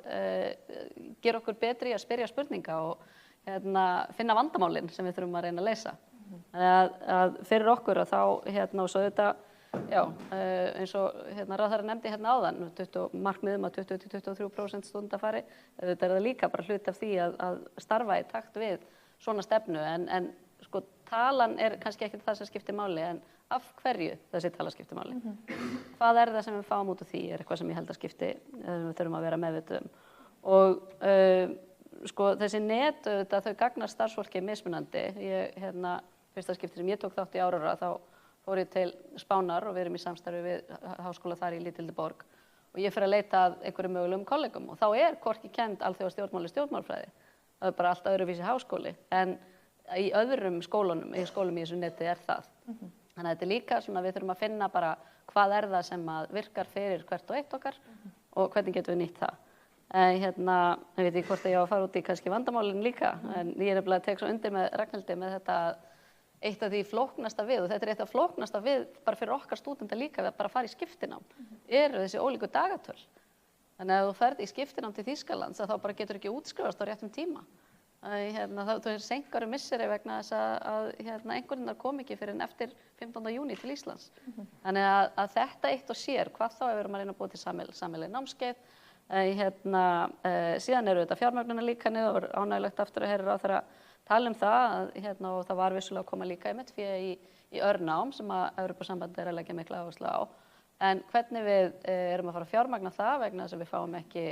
gera okkur betri í að spyrja spurninga og finna vandamálin sem við þurfum að reyna að leysa. Að fyrir okkur að þá og svo þetta, eins og ráðherra nefndi hérna áðan, markmiðum að 20-23% stúdentafari, þetta er það líka bara hlut af því að starfa í takt við svona stefnu, en sko talan er kannski ekki það sem skiptir máli, en af hverju þessi tala skiptir máli. Hvað er það sem við fáum út af því er eitthvað sem ég held að skipti, við þurfum að vera meðvituð um. Og sko þessi net, þau gagnast starfsfólki mismunandi. Fyrsta skipti sem ég tók þátt í Aurora, þá fór ég til Spánar og við erum í samstarfi við háskóla þar í lítilli borg og ég fer að leita að einhverjum mögulegum kollegum og þá er hvorki kennd alþjóðastjórnmáli stjórnmálafræði. Það er bara allt öðruvísi háskóli, en í öðrum skólum í þessu neti er það. Þannig að þetta er líka svona við þurfum að finna bara hvað er það sem virkar fyrir hvert og eitt okkar og hvernig getum við nýtt það. Ég veit ekki hvort að ég á að fara út í kannski vandamálin líka, en ég er nefnilega að tek svo undir með Ragnhildi með þetta eitt af því flóknasta við, og þetta er eitt af flóknasta við bara fyrir okkar stúdenta líka við að bara fara í skiptinám, eru þessi ólíku dagatöl. Þannig að ef þú ferð í skiptinám til Þýskalands þá bara getur ekki útskrifast á réttum tíma. Þú senkar misseri vegna þess að einhverjirnar kom ekki fyrir en eftir 15. júní til Íslands. Þannig að þetta eitt og sér, hvað þá ef við erum að reyna að búa til sameiginleg námskeið. Síðan eru þetta fjármögnunarlíkanið og ánægilegt aftur að heyra ráðherra tala um það og það var vissulega að koma líka einmitt fyrir í örnám sem að Evrópusambandið er að leggja mikla áherslu á. En hvernig við erum að fara að fjármagna það vegna þess að við fáum ekki,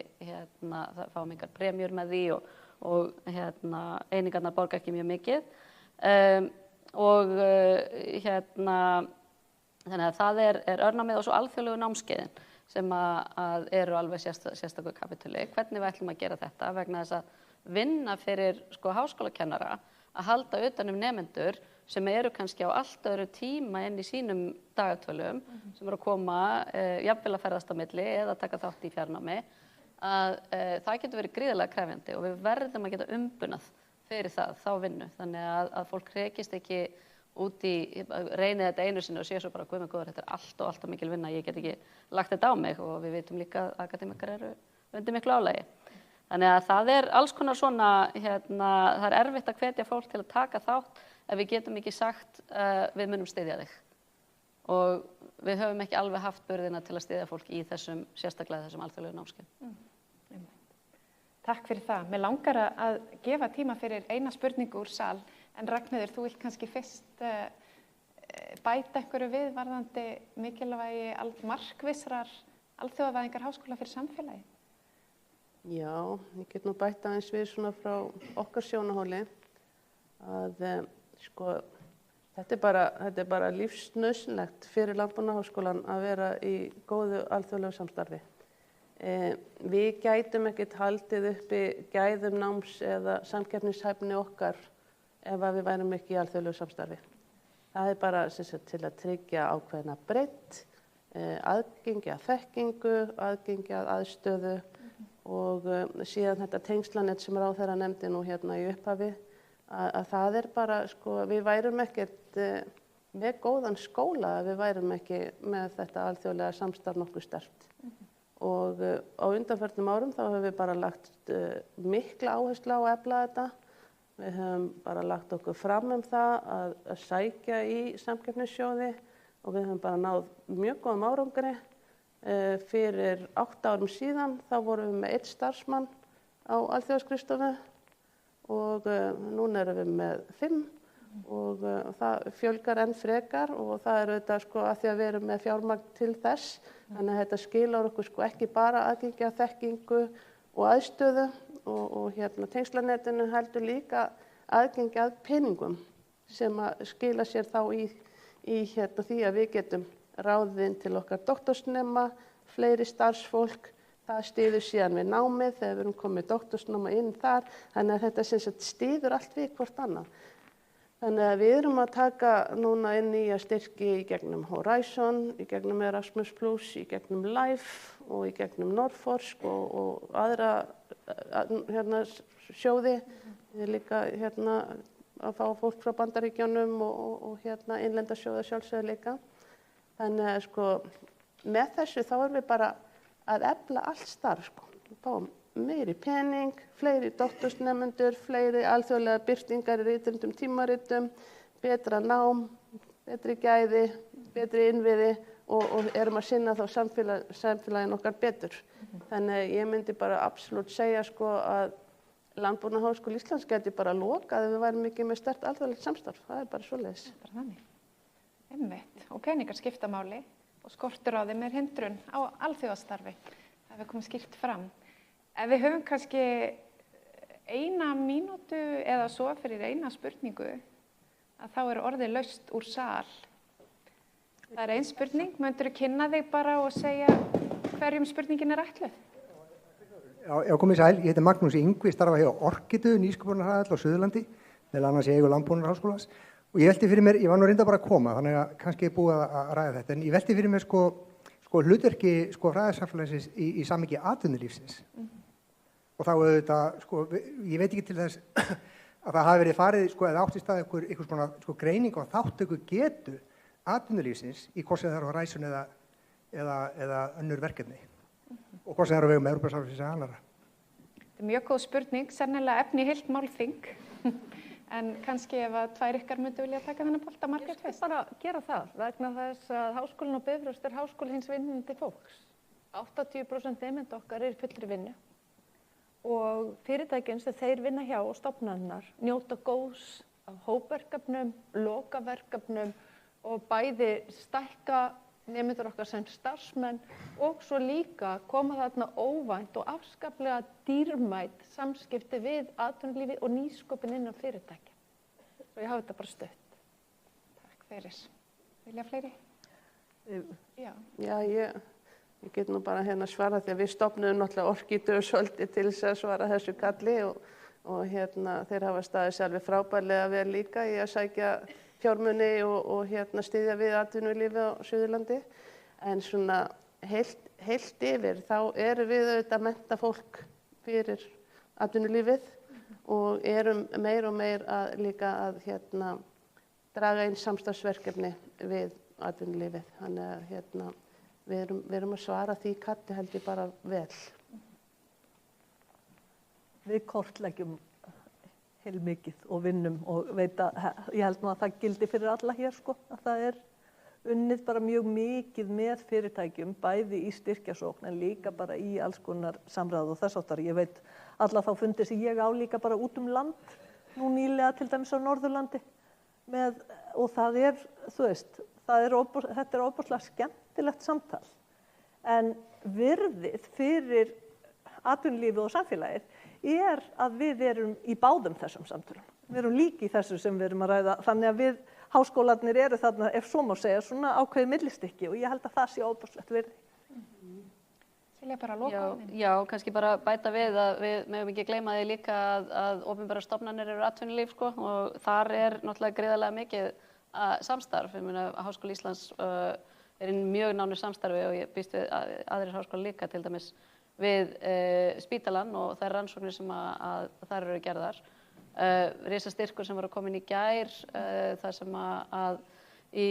fáum engar premjur með því og einingarnar borga ekki mjög mikið. Þannig að það er örnámið og svo alþjóðlegu námskeiðin sem að eru alveg sérstakur kapítuli. Hvernig við ætlum að gera þetta vegna þess að vinna fyrir háskólakennara að halda utan nemendur sem eru kannski á allt öðru tíma inn í sínum dagatölum, sem eru að koma, jafnvel að ferðast á milli eða taka þátt í fjarnámi, að það getur verið gríðarlega krefjandi og við verðum að geta umbunað fyrir það, þá vinnu. Þannig að fólk rekist ekki út í, reynið þetta einu sinni og sé svo bara, guð minn góður, þetta er allt og mikil vinna, ég get ekki lagt þetta á mig, og við vitum líka að akademikar eru undir miklu álagi. Þannig að það er alls konar svona, það er erfitt að hvetja fólk til að taka þátt ef við getum ekki sagt við munum styðja þig. Og við höfum ekki alveg haft burðina til að styðja fólk í þessum, sérstaklega þessum alþjóðlegu námskeiðum. Takk fyrir það. Mér langar að gefa tíma fyrir eina spurningu úr sal, en Ragnheiður, þú vilt kannski fyrst bæta einhverju við varðandi mikilvægi markvissrar alþjóðavæðingar háskóla fyrir samfélagi? Já, ég get nú bæta aðeins við svona frá okkar sjónarhóli að sko, þetta er bara lífsnauðsynlegt fyrir Landbúnaðarháskólann að vera í góðu alþjóðlegu samstarfi. Við gætum ekkert haldið uppi gæðum náms eða samkeppnishæfni okkar ef við værum ekki í alþjóðlegu samstarfi. Það er bara til að tryggja ákveðna breidd, aðgengi að þekkingu, aðgengi að aðstöðu og síðan þetta tengslanett sem ráðherra nefndi nú hérna í upphafi, að það er bara, sko, við værum ekkert með góðan skóla ef við værum ekki með þetta alþjóðlega samstarf nokkuð sterkt. Og á undanförnum árum þá höfum við bara lagt mikla áherslu á að efla þetta. Við höfum bara lagt okkur fram það að sækja í samkeppnissjóði og við höfum bara náð mjög góðum árangri. Fyrir 8 árum síðan þá vorum við með 1 starfsmann á alþjóðaskrifstofu og núna erum við með 5 og það fjölgar enn frekar og það er auðvitað sko að því að við erum með fjármagn til þess, þannig að þetta skilar okkur sko ekki bara aðgengi að þekkingu og aðstöðu og tengslanetinu, heldur líka aðgengi að peningum sem að skila sér þá í því að við getum ráðið inn til okkar doktorsnema, fleiri starfsfólk, það styður síðan við námið þegar við erum komið doktorsnáma inn þar, þannig að þetta sem sagt styður allt við hvort annað. Þannig að við erum að taka núna inn nýja styrki í gegnum Horizon, í gegnum Erasmus+, í gegnum Life og í gegnum Norforsk og aðra sjóði. Við líka að fá fólk frá Bandaríkjunum og innlenda sjóða sjálfsögðu líka. Þannig að sko með þessu þá erum við bara að efla allt starf sko. Fáum meiri pening, fleiri doktorsnemendur, fleiri alþjóðlega birtingar í ritundum tímaritum, betra nám, betri gæði, betri innviði og erum að sinna þá samfélagin okkar betur. Þannig ég myndi bara absolutt segja sko að Landbúnaðarháskóli Íslands gæti bara lokað ef við værum ekki með sterkt alþjóðlegt samstarf. Það er bara svoleiðis. Það er bara þannig. Einmitt. Og peningar skipta máli og skortur á þeim er hindrun á alþjóðastarfi. Það hefur komið skýrt fram. Ef við höfum kannski 1 mínútu eða svo fyrir eina spurningu, að þá er orðið laust úr sal. Það er ein spurning, möndur þú kynna þig bara og segja hverjum spurningin er ætluð? Já, komið sæl, ég heiti Magnús Yngvi, starfa hjá Orkidu, nýsköpunarhall á Suðurlandi, meðal annars í eigu Landbúnaðarháskólans. Og ég velti fyrir mér, ég var nú reynda bara að koma, þannig að kannski ég búið að ræða þetta, en ég velti fyrir mér sko hlutverki fræðasamfélagsins í samhengi atvinnulífsins. Og þá auðvitað, ég veit ekki til þess að það hafi verið farið, eða átt í stað einhvers konar greining og þáttöku getu atvinnulífsins í hvort sem það eru á Horizon eða önnur verkefni. Og hvort sem það eru á vegum Evrópusambandsins eða annarra. Þetta er mjög góð spurning, sennilega efni heilt málþing. En kannski ef að 2 ykkar myndu vilja taka þennan bolta Margrét fyrst. Ég skal bara gera það vegna þess að Háskólinn á Bifröst er háskóli hins vinnandi fólks. 80% nemenda okkar er fullri vinnu og fyrirtækin sem þeir vinna hjá og stofnanirnar njóta góðs af hópverkefnum, lokaverkefnum og bæði stækka nemendur okkar sem starfsmenn og svo líka koma þarna óvænt og afskaplega dýrmæt samskipti við atvinnulífið og nýsköpun innan fyrirtækja. Svo ég hafi þetta bara stutt. Takk fyrir. Vilja fleiri? Já, ég get nú bara svara því að við stofnuðum náttúrulega Orkidu svolítið til þess að svara þessu kalli og þeir hafa staðið sjálfur frábærlega vel líka í að sækja fjármuni og styðja við atvinnulífið á Suðurlandi. En svona heilt yfir þá erum við auðvitað að mennta fólk fyrir atvinnulífið og erum meir og meir líka að draga inn samstarfsverkefni við atvinnulífið. Þannig að við erum að svara því kalli held ég bara vel. Við kortleggjum heilmikið og vinnum og veit að ég held nú að það gildi fyrir alla hér sko, að það unnið bara mjög mikið með fyrirtækjum, bæði í styrkjasókn en líka bara í alls konar samræðu og þess áttar. Ég veit alla þá fundi sem ég á líka bara út land, nú nýlega til dæmis á Norðurlandi og það þú veist, þetta ofboðslega skemmtilegt samtal. En virðið fyrir atvinnulífið og samfélagið að við erum í báðum þessum samtölum. Við erum líka í þessu sem við erum að ræða, þannig að við háskólarnir eru þarna, ef svo má segja, svona ákveðið millistykki og ég held að það sé ofboðslegt virði. Vilja bara loka orðinu? Já, kannski bara bæta við að við megum ekki gleyma því líka að opinberar stofnanir eru atvinnulíf sko, og þar náttúrulega gríðarlega mikið samstarf. Ég meina, Háskóli Íslands í mjög nánu samstarfi og ég býst við aðrir háskólar líka, til dæmis við spítalann og þær rannsóknir sem að þar eru gerðar. Risastyrkur sem var að koma inn í gær, það sem að í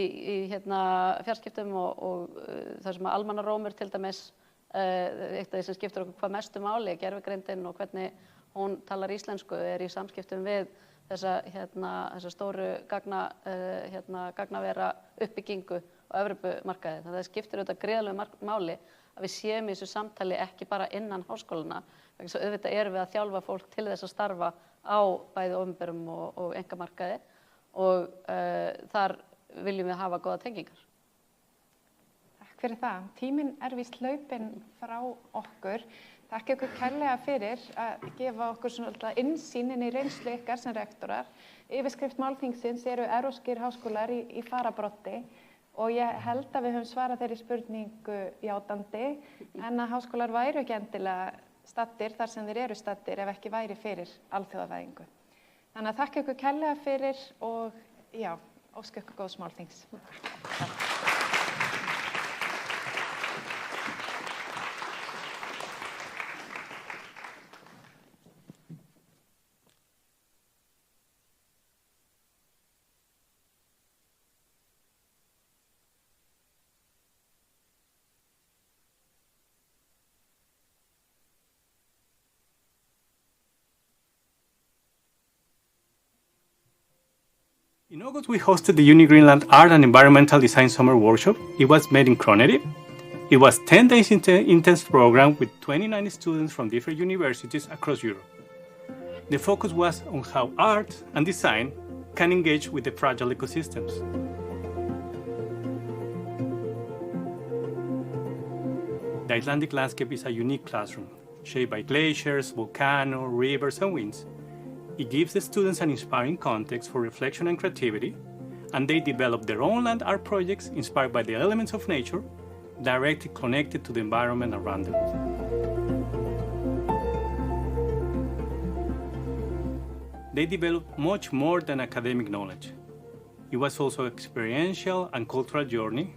fjarskiptum og það sem að almannarómur til dæmis, eitt af því sem skiptir okkur hvað mestu máli, gervigreindin og hvernig hún talar íslensku í samskiptum við þessa stóru gagnavera uppbyggingu á Evrópumarkaði. Það skiptir auðvitað gríðarlegu máli að við séum í þessu samtali ekki bara innan háskólana, vegna þess að auðvitað erum við að þjálfa fólk til þess að starfa á bæði opinberum og einkamarkaði og þar viljum við hafa góða tengingar. Takk fyrir það. Tíminn víst hlaupinn frá okkur. Takk ykkur kærlega fyrir að gefa okkur svona innsýn inn í reynslu ykkar sem rektorar. Yfirskrift málþingsins eru evrópskir háskólar í fararbroddi og ég held að við höfum svarað þeirri spurningu játandi, en að háskólar væru ekki endilega staddir þar sem þeir eru staddir ef ekki væri fyrir alþjóðavæðingu. Þannig að þakka ykkur kærlega fyrir og óska ykkur góðs málþings. In August, we hosted the Uni Greenland Art and Environmental Design Summer Workshop. It was made in Kronetti. It was a 10 days intense program with 29 students from different universities across Europe. The focus was on how art and design can engage with the fragile ecosystems. The Icelandic landscape is a unique classroom, shaped by glaciers, volcanoes, rivers, and winds. It gives the students an inspiring context for reflection and creativity, and they develop their own land art projects inspired by the elements of nature, directly connected to the environment around them. They developed much more than academic knowledge. It was also an experiential and cultural journey,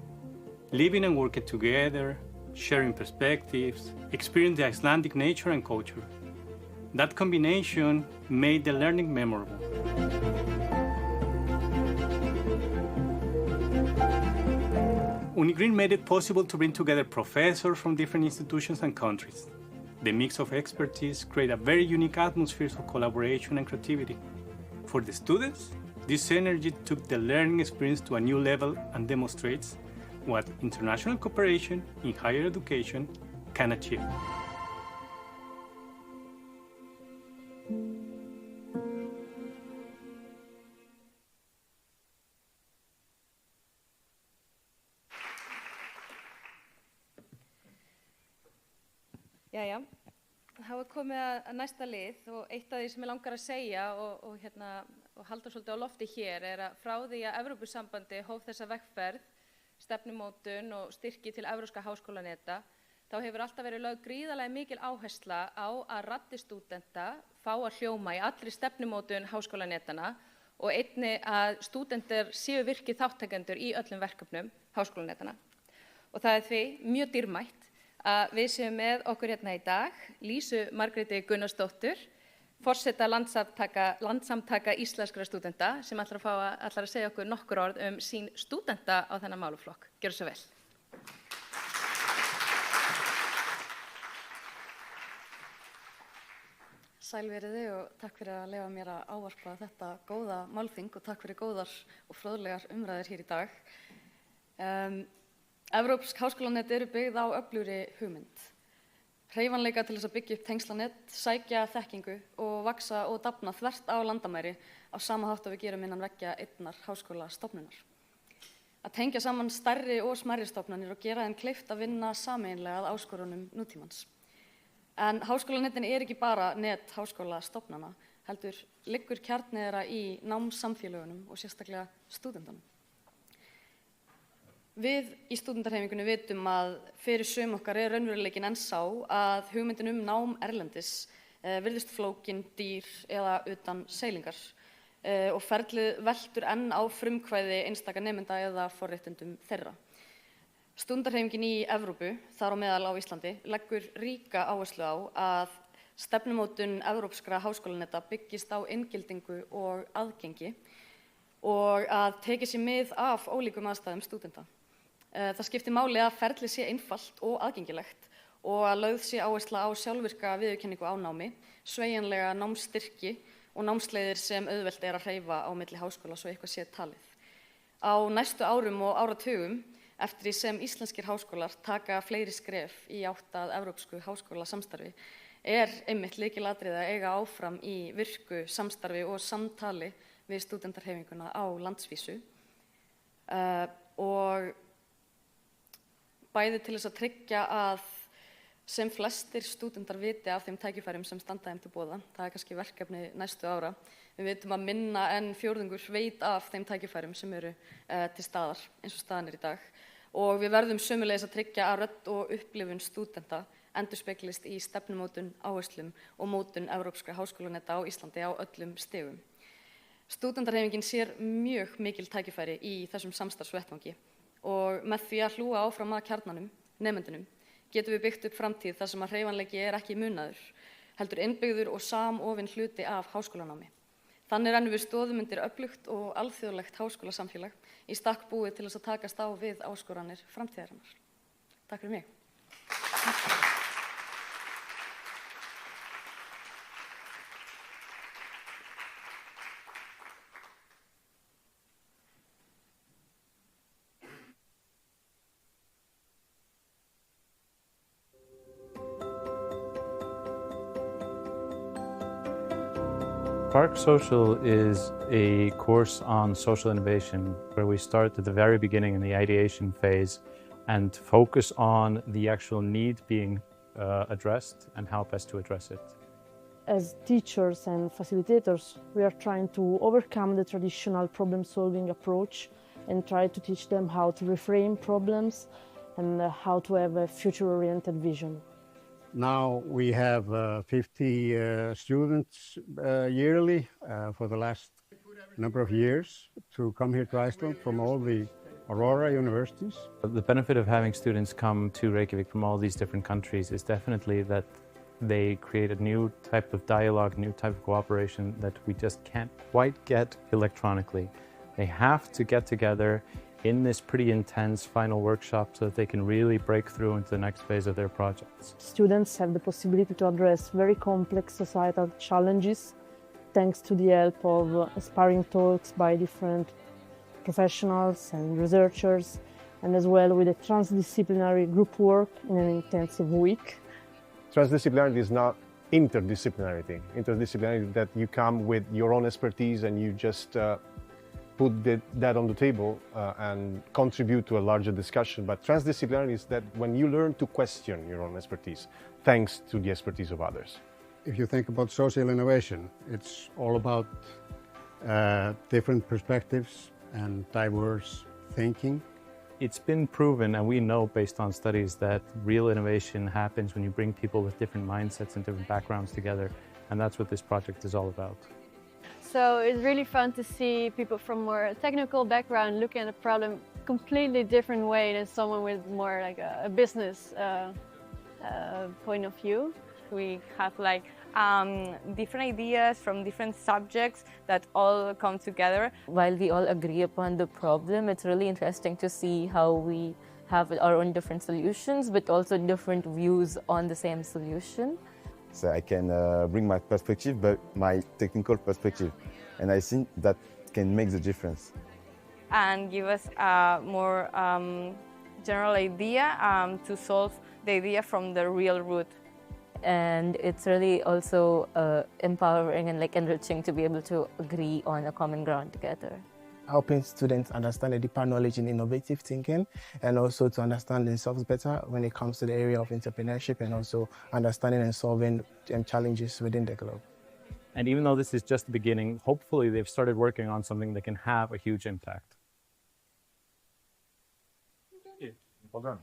living and working together, sharing perspectives, experiencing the Icelandic nature and culture. That combination made the learning memorable. UniGreen made it possible to bring together professors from different institutions and countries. The mix of expertise created a very unique atmosphere of collaboration and creativity. For the students, this energy took the learning experience to a new level and demonstrates what international cooperation in higher education can achieve. Jæja, þá komið að næsta lið og eitt af því sem ég langar að segja og halda svolítið á lofti hér að frá því að Evrópusambandi hóf þessa vegferð, stefnumótun og styrki til evrópska háskólaneta, þá hefur alltaf verið lögð gríðarlega mikil áhersla á að raddir stúdenta fá að hljóma í allri stefnumótun háskólanetana og einnig að stúdentar séu virkir þátttakendur í öllum verkefnum háskólanetana. Og það því mjög dýrmætt að við séum með okkur hérna í dag Lísu Margréti Gunnarsdóttur, forseta Landssamtaka íslenskra stúdenta, sem ætlar að segja okkur nokkur orð sín stúdenta á þennan málaflokk. Gjörðu svo vel. Sæl veriði og takk fyrir að leyfa mér að ávarpa þetta góða málþing og takk fyrir góðar og fróðlegar umræður hér í dag. Evrópsk háskólanet eru byggð á öflugri hugmynd. Hreyfanleika til þess að byggja upp tengslanet, sækja þekkingu og vaxa og dafna þvert á landamæri á sama hátt að við gerum innan veggja einnar háskólastofnunar. Að tengja saman stærri og smærri stofnanir og gera þeim kleift að vinna sameiginlega að áskorunum nútímans. En háskólanetin ekki bara net háskólastofnana, heldur liggur kjarni þeirra í námssamfélögunum og sérstaklega stúdentunum. Við í stúdentarhreyfingunni vitum að fyrir sum okkar raunveruleikinn enn sá að hugmyndin nám erlendis virðist flókin, dýr eða utan seilingar og ferlið veltur enn á frumkvæði einstaka nemenda eða forréttindum þeirra. Stúdentarhreyfingin í Evrópu, þar á meðal á Íslandi, leggur ríka áherslu á að stefnumótun evrópskra háskólaneta byggist á inngildingu og aðgengi og að tekið sér mið af ólíkum aðstæðum stúdenta. Það skiptir máli að ferlið sé einfalt og aðgengilegt og að lögð sé áhersla á sjálfvirka viðurkenningu á námi, sveigjanlega námsstyrki og námsleiðir sem auðvelt að hreyfa á milli háskóla svo eitthvað sé talið. Á næstu árum og áratugum, eftir því sem íslenskir háskólar taka fleiri skref í átt að evrópsku háskólasamstarfi, einmitt lykilatriði að eiga áfram í virku samstarfi og samtali við stúdentarhreyfinguna á landsvísu og bæði til þess að tryggja að sem flestir stúdentar viti af þeim tækifærum sem standa þeim til boða. Það kannski verkefni næstu ára. Við vitum að minna en fjórðungur veit af þeim tækifærum sem eru til staðar eins og staðan í dag. Og við verðum sömuleiðis að tryggja að rödd og upplifun stúdenta endurspeglist í stefnumótun, áherslum og mótun evrópskra háskólaneta á Íslandi á öllum stigum. Stúdentarhreyfingin sér mjög mikil tækifæri í þessum samstarfsvettvangi og með því að hlúa áfram að kjarnanum, nemendunum, getum við byggt upp framtíð þar sem að hreyfanleiki ekki munaður, heldur innbyggður og samofinn hluti af háskólanámi. Þannig rennum við stoðum undir öflugt og alþjóðlegt háskólasamfélag í stakk búið til þess að takast á við áskoranir framtíðarinnar. Takk fyrir mig. Spark Social is a course on social innovation where we start at the very beginning in the ideation phase and focus on the actual need being addressed and how best to address it. As teachers and facilitators, we are trying to overcome the traditional problem-solving approach and try to teach them how to reframe problems and how to have a future-oriented vision. Now we have 50 students yearly for the last number of years to come here to Iceland from all the Aurora universities. The benefit of having students come to Reykjavik from all these different countries is definitely that they create a new type of dialogue, new type of cooperation that we just can't quite get electronically. They have to get together in this pretty intense final workshop so that they can really break through into the next phase of their projects. Students have the possibility to address very complex societal challenges thanks to the help of inspiring talks by different professionals and researchers, and as well with a transdisciplinary group work in an intensive week. Transdisciplinarity is not interdisciplinarity. Interdisciplinarity is that you come with your own expertise and you just put that on the table and contribute to a larger discussion. But transdisciplinarity is that when you learn to question your own expertise, thanks to the expertise of others. If you think about social innovation, it's all about different perspectives and diverse thinking. It's been proven, and we know based on studies, that real innovation happens when you bring people with different mindsets and different backgrounds together, and that's what this project is all about. So it's really fun to see people from more technical background looking at a problem completely different way than someone with more like a business point of view. We have like different ideas from different subjects that all come together. While we all agree upon the problem, it's really interesting to see how we have our own different solutions, but also different views on the same solution. So I can bring my perspective, but my technical perspective, and I think that can make the difference. And give us a more general idea to solve the idea from the real root. And it's really also empowering and like enriching to be able to agree on a common ground together. Helping students understand a deeper knowledge in innovative thinking and also to understand themselves better when it comes to the area of entrepreneurship and also understanding and solving challenges within the globe. And even though this is just the beginning, hopefully they've started working on something that can have a huge impact. Well done.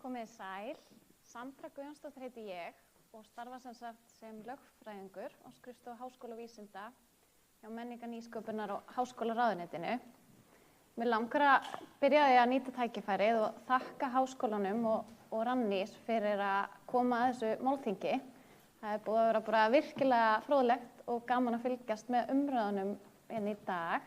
Komið sæl, Sandra Guðjónsdóttir heiti ég og starfa sem lögfræðingur á skrifstofu Háskóla vísinda hjá menningar, nýsköpunar og háskólaráðuneytinu. Mig langar að byrja að nýta tækifærið og þakka háskólanum og Rannís fyrir að koma að þessu málþingi. Það búið að vera bara virkilega fróðlegt og gaman að fylgjast með umræðunum í dag.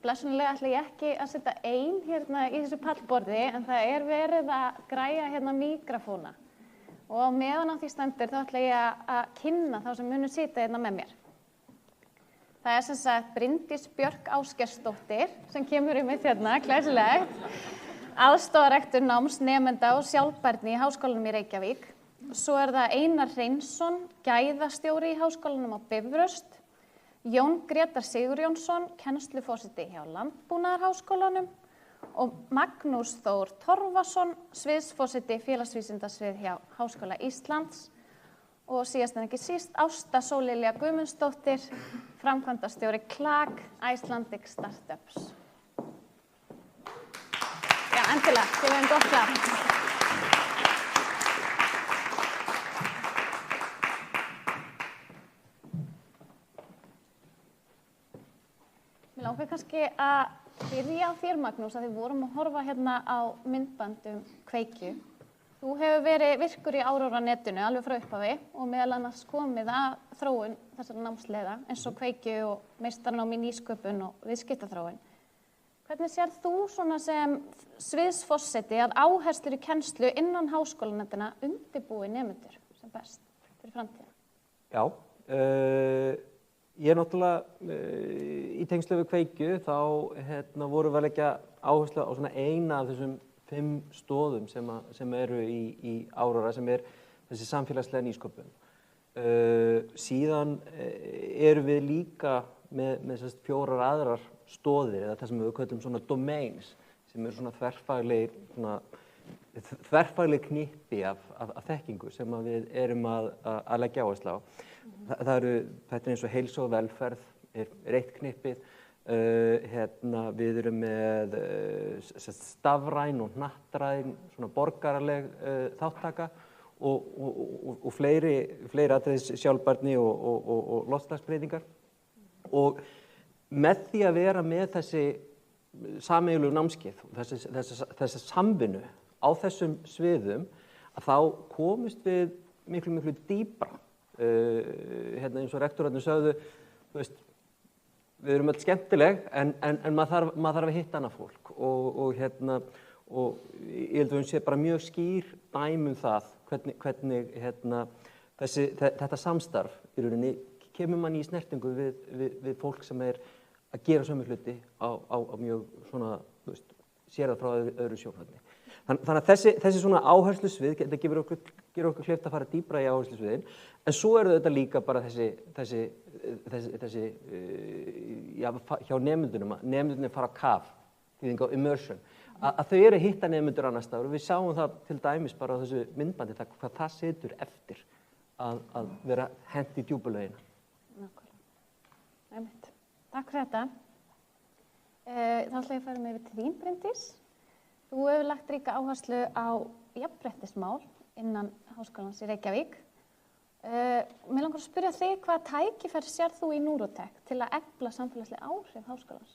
Blessunarlega ætla ég ekki að setja ein hérna í þessu pallborði en það verið að græja míkrafóna og á meðan á því stendur þá ætla ég að kynna þá sem munu sitja hérna með mér. Það sem sagt Bryndís Björk Ásgeirsdóttir sem kemur mitt hérna, glæsilegt, aðstoðarrektor námsnemenda og sjálfbærni í Háskólanum í Reykjavík. Svo það Einar Hreinsson, gæðastjóri í Háskólanum á Bifröst, Jón Grétar Sigurjónsson, kennsluforseti hjá Landbúnaðarháskólanum og Magnús Þór Torfason, sviðsforseti félagsvísindasvið hjá Háskóla Íslands og síðast en ekki síst Ásta Sóllilja Guðmundsdóttir, framkvæmdastjóri KLAK, Icelandic Startups. Já, endilega, gefum gott klapp. Mér langar kannski að byrja á þér, Magnús, að við vorum að horfa hérna á myndbandum Kveikju. Þú hefur verið virkur í Aurora-netinu alveg frá upphafi og meðal annars komið að þróun þessara námsleiða eins og Kveikju og meistaranám í nýsköpun og viðskiptaþróun. Hvernig sér þú svona sem sviðsforseti að áherslur í kennslu innan háskólanetina undirbúi nemendur sem best fyrir framtíðina? Já, ég náttúrulega í tengslu við Kveikju þá vorum við að leggja áherslu á svona eina af þessum 5 stoðum sem eru í Aurora, sem þessi samfélagslega nýsköpun. Síðan erum við líka með 4 aðrar stoðir, eða það sem við köllum svona domains, sem eru svona þverfagleg knippi af þekkingu sem við erum að leggja áherslu á. Þetta eins og heilsu og velferð er eitt knippið. Við erum með stafræn og hnattræn, svona borgaraleg þáttaka og fleiri atriði, sjálfbærni og loftslagsbreytingar. Og með því að vera með þessi sameiginlegu námskeið, þessi samvinnu á þessum sviðum, að þá komumst við miklu dýpra. Eins og rektorarnir sögðu, við erum öll skemmtileg en maður þarf að hitta annað fólk og ég held að við sé bara mjög skýr dæmi það hvernig þetta samstarf í rauninni kemur mann í snertingu við fólk sem er að gera sömu hluti á mjög svona sérað frá öðru sjónhorni. Þannig að þessi svona áherslusvið, þetta gefur okkur kleift að fara dýpra í áherslusviðin, en svo eru þetta líka bara þessi hjá nemendunum, að nemendunum fara á kaf, þýðing á immersion, að þau eru að hitta nemendur annars staðar og við sjáum það til dæmis bara á þessu myndbandi hvað það situr eftir að vera hent í djúpulaugina. Nákvæmlega. Takk fyrir þetta. Þá ætla ég að fara með yfir til þín, Bryndís. Þú hefur lagt ríka áherslu á jafnréttismál innan Háskólans í Reykjavík. Mér langar að spyrja þig, hvaða tækifæri sér þú í Neurotech til að efla samfélagsleg áhrif Háskólans?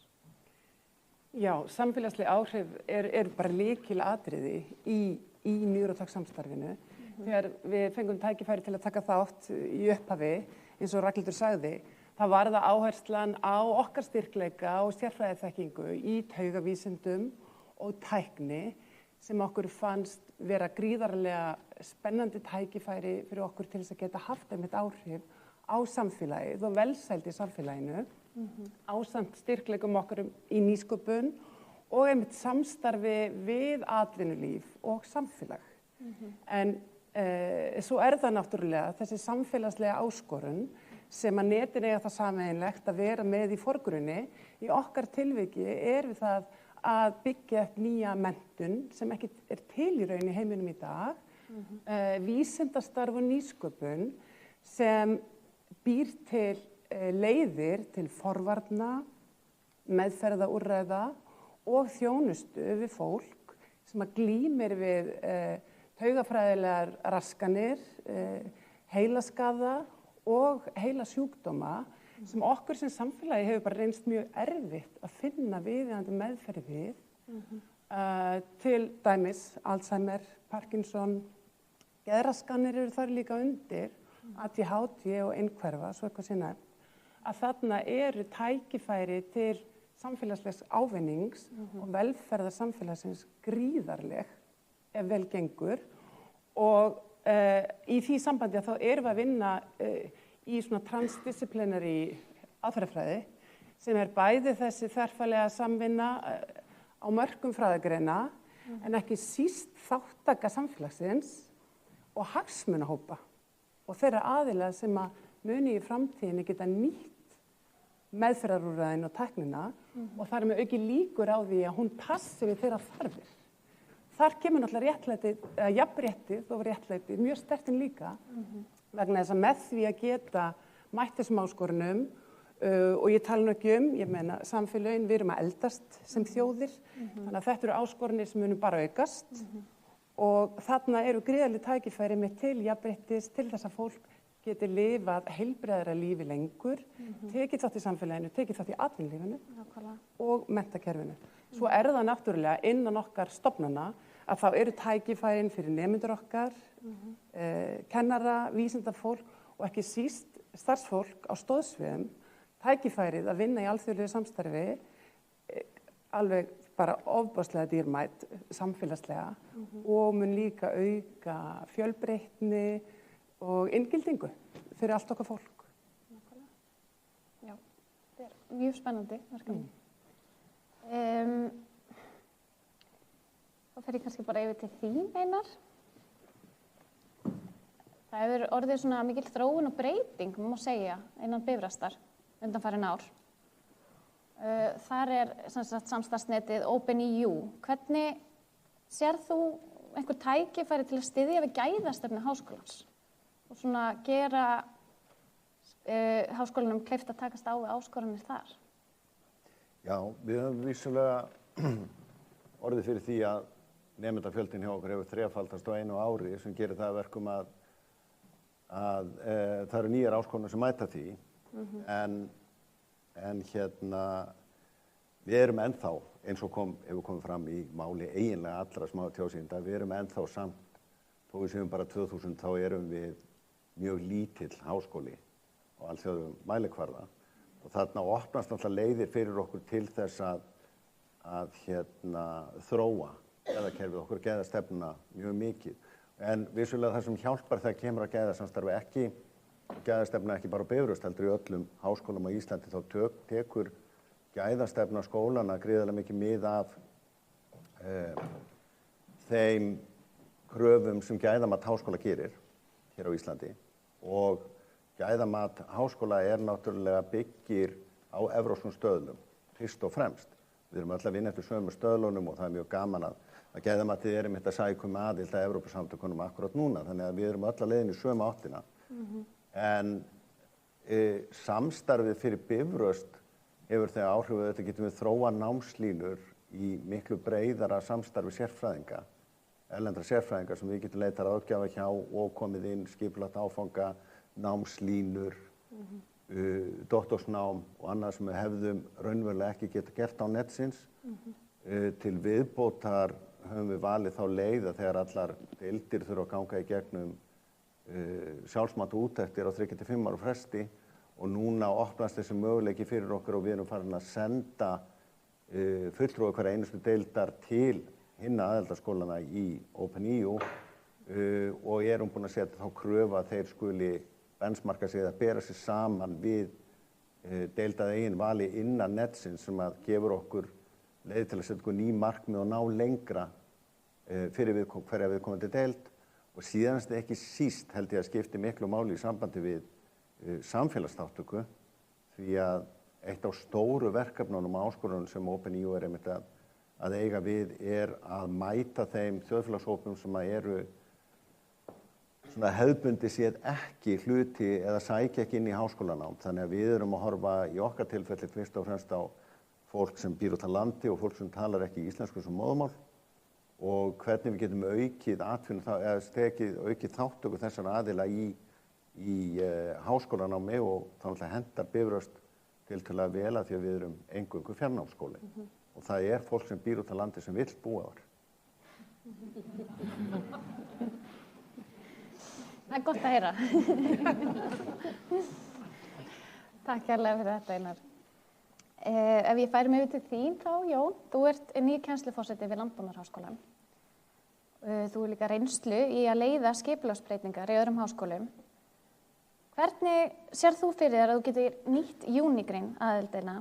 Já, samfélagsleg áhrif er bara lykilatriði í Neurotech samstarfinu. Þegar við fengum tækifæri til að taka þátt í upphafi, eins og Ragnhildur sagði, það var það áherslan á okkar styrkleika og sérfræðiþekkingu í taugavísindum og tækni sem okkur fannst vera gríðarlega spennandi tækifæri fyrir okkur til þess að geta haft einmitt áhrif á samfélagið og velsæld í samfélaginu, ásamt styrkleikum okkar í nýsköpun og einmitt samstarfi við atvinnulíf og samfélag. En svo það náttúrulega þessi samfélagslega áskorun sem að netin eiga það sameiginlegt að vera með í forgrunni. Í okkar tilviki við það að byggja upp nýja menntun sem ekki til í raun í heiminum í dag, vísindastarf og nýsköpun sem býr til leiðir til forvarna, meðferðarúrræða og þjónustu við fólk sem að glímir við taugafræðilegar raskanir, heilaskaða og heilasjúkdóma sem okkur sem samfélagi hefur bara reynst mjög erfitt að finna viðeigandi meðferð við, til dæmis Alzheimer, Parkinson, geðraskanir eru þar líka undir, ADHD og einhverfa, svo eitthvað sé nefnt, að þarna eru tækifæri til samfélagslegs ávinnings og velferðar samfélagsins gríðarleg ef vel gengur og í því sambandi að þá erum við að vinna í svona transdisciplinary aðferðafræði sem bæði þessi þverfaglega samvinna á mörkum fræðigreina en ekki síst þáttaka samfélagsins og hagsmunahópa og þeirra aðila sem að muni í framtíðinni geta nýtt meðferðarúrræðin og tæknina og þar með auki líkur á því að hún passi við þeirra þarfir. Þar kemur náttúrulega réttlætið, jafnréttið og réttlætið mjög sterkt líka vegna þess að með því að geta mætt þessum áskorunum og ég tala nú ekki ég meina samfélögin, við erum að eldast sem þjóðir, þannig að þetta eru áskorunir sem munum bara aukast og þarna eru gríðarleg tækifæri með til jafnréttis, til þess að fólk geti lifað heilbrigðara lífi lengur, tekið þátt í samfélaginu, tekið þátt í atvinnulífinu og menntakerfinu. Svo það náttúrulega innan okkar stofnana að þá eru tækifærin fyrir nemendur okkar, kennara, vísindafólk og ekki síst starfsfólk á stóðsviðum, tækifærið að vinna í alþjóðlegu samstarfi, alveg bara ofboðslega dýrmætt samfélagslega og mun líka auka fjölbreytni og inngildingu fyrir allt okkar fólk. Já, þetta mjög spennandi verkefni. Þá fer ég kannski bara yfir til þín, Einar. Það hefur orðið svona mikil þróun og breyting, má segja, innan Bifrastar undanfarin ár. Þar samstarfsnetið OpenEU. Hvernig sér þú einhver tækifæri til að styðja við gæðastefnu háskólans og svona gera háskólanum kleift að takast á við áskoranir þar? Já, við höfum vissulega orðið fyrir því að nemendafjöldin hjá okkur hefur þrefaldast á einu ári sem gerir það verkum að það eru nýjar áskoranir sem mæta því en við erum ennþá, eins og hefur komið fram í máli eiginlega allra smá tjóðsýnda, við erum ennþá samt, þó við séum bara 2000, þá erum við mjög lítill háskóli á alþjóðlegum mælikvarða og þarna opnast náttúrulega leiðir fyrir okkur til þess að þróa gæðakerfið okkur gæðastefnuna mjög mikið. En vissulega það sem hjálpar þegar kemur að gæðasamstarfi ekki, gæðastefna ekki bara á Bifröst, heldur í öllum háskólum á Íslandi, þá tekur gæðastefna skólana gríðarlega mikið mið af þeim kröfum sem gæðamat háskóla gerir hér á Íslandi og gæðamat háskóla náttúrulega byggir á evrópskum stöðlum, fyrst og fremst. Við erum öll að vinna eftir sömu stöðlunum og það mjög gaman að gæðamatið einmitt að sækja aðild að Evrópusamtökunum akkurat núna, þannig að við erum öll að leiðin í sömu áttina. En samstarfið fyrir Bifröst hefur þegar áhrif að þetta getum við þróa námslínur í miklu breiðara samstarfi sérfræðinga, erlendra sérfræðinga sem við getum leitað ráðgjafa hjá og komið inn skipulagt áfanga, námslínur, doktorsnám og annað sem við hefðum raunverulega ekki geta gert á netsins. Til viðbótar höfum við valið þá leið að þegar allar deildir þurfa að ganga í gegnum sjálfsmat úttektir á 3-5 ára fresti og núna opnast þessi möguleiki fyrir okkur og við erum farin að senda fulltrúi hverja einustu deildar til hinna aðildarskólana í OpenEU og erum búin að setja þá kröfu að þeir skuli benchmarka sig eða bera sig saman við deildað eigin vali innan netsins sem að gefur okkur leið til að setja okkur ný markmið og ná lengra fyrir hverja viðkomandi deild og síðanst ekki síst held ég að skipti miklu máli í sambandi við samfélagsþátttöku því að eitt af stóru verkefnunum og áskorunum sem OpenEU einmitt að eiga við að mæta þeim þjóðfélagshópum sem eru svona hefðbundi séð ekki hluti eða sækja ekki inn í háskólanám. Þannig að við erum að horfa í okkar tilfelli fyrst og fremst á fólk sem býr út á landi og fólk sem talar ekki íslensku sem móðurmál og hvernig við getum aukið þáttöku þessara aðila í háskólanámi og þá hendar Bifröst tiltölulega vel að því að við erum eingöngu fjarnámsskóli og það fólk sem býr út á landi sem vill búa þar. Það gott að heyra. Takk kærlega fyrir þetta, Einar. Ef ég færi mig til þín þá, Jón, þú ert nýr kennsluforseti við Landbúnaðarháskólann. Þú líka reynslu í að leiða skipulagsbreytingar í öðrum háskólum. Hvernig sér þú fyrir þér að þú getur nýtt Unigreen aðildina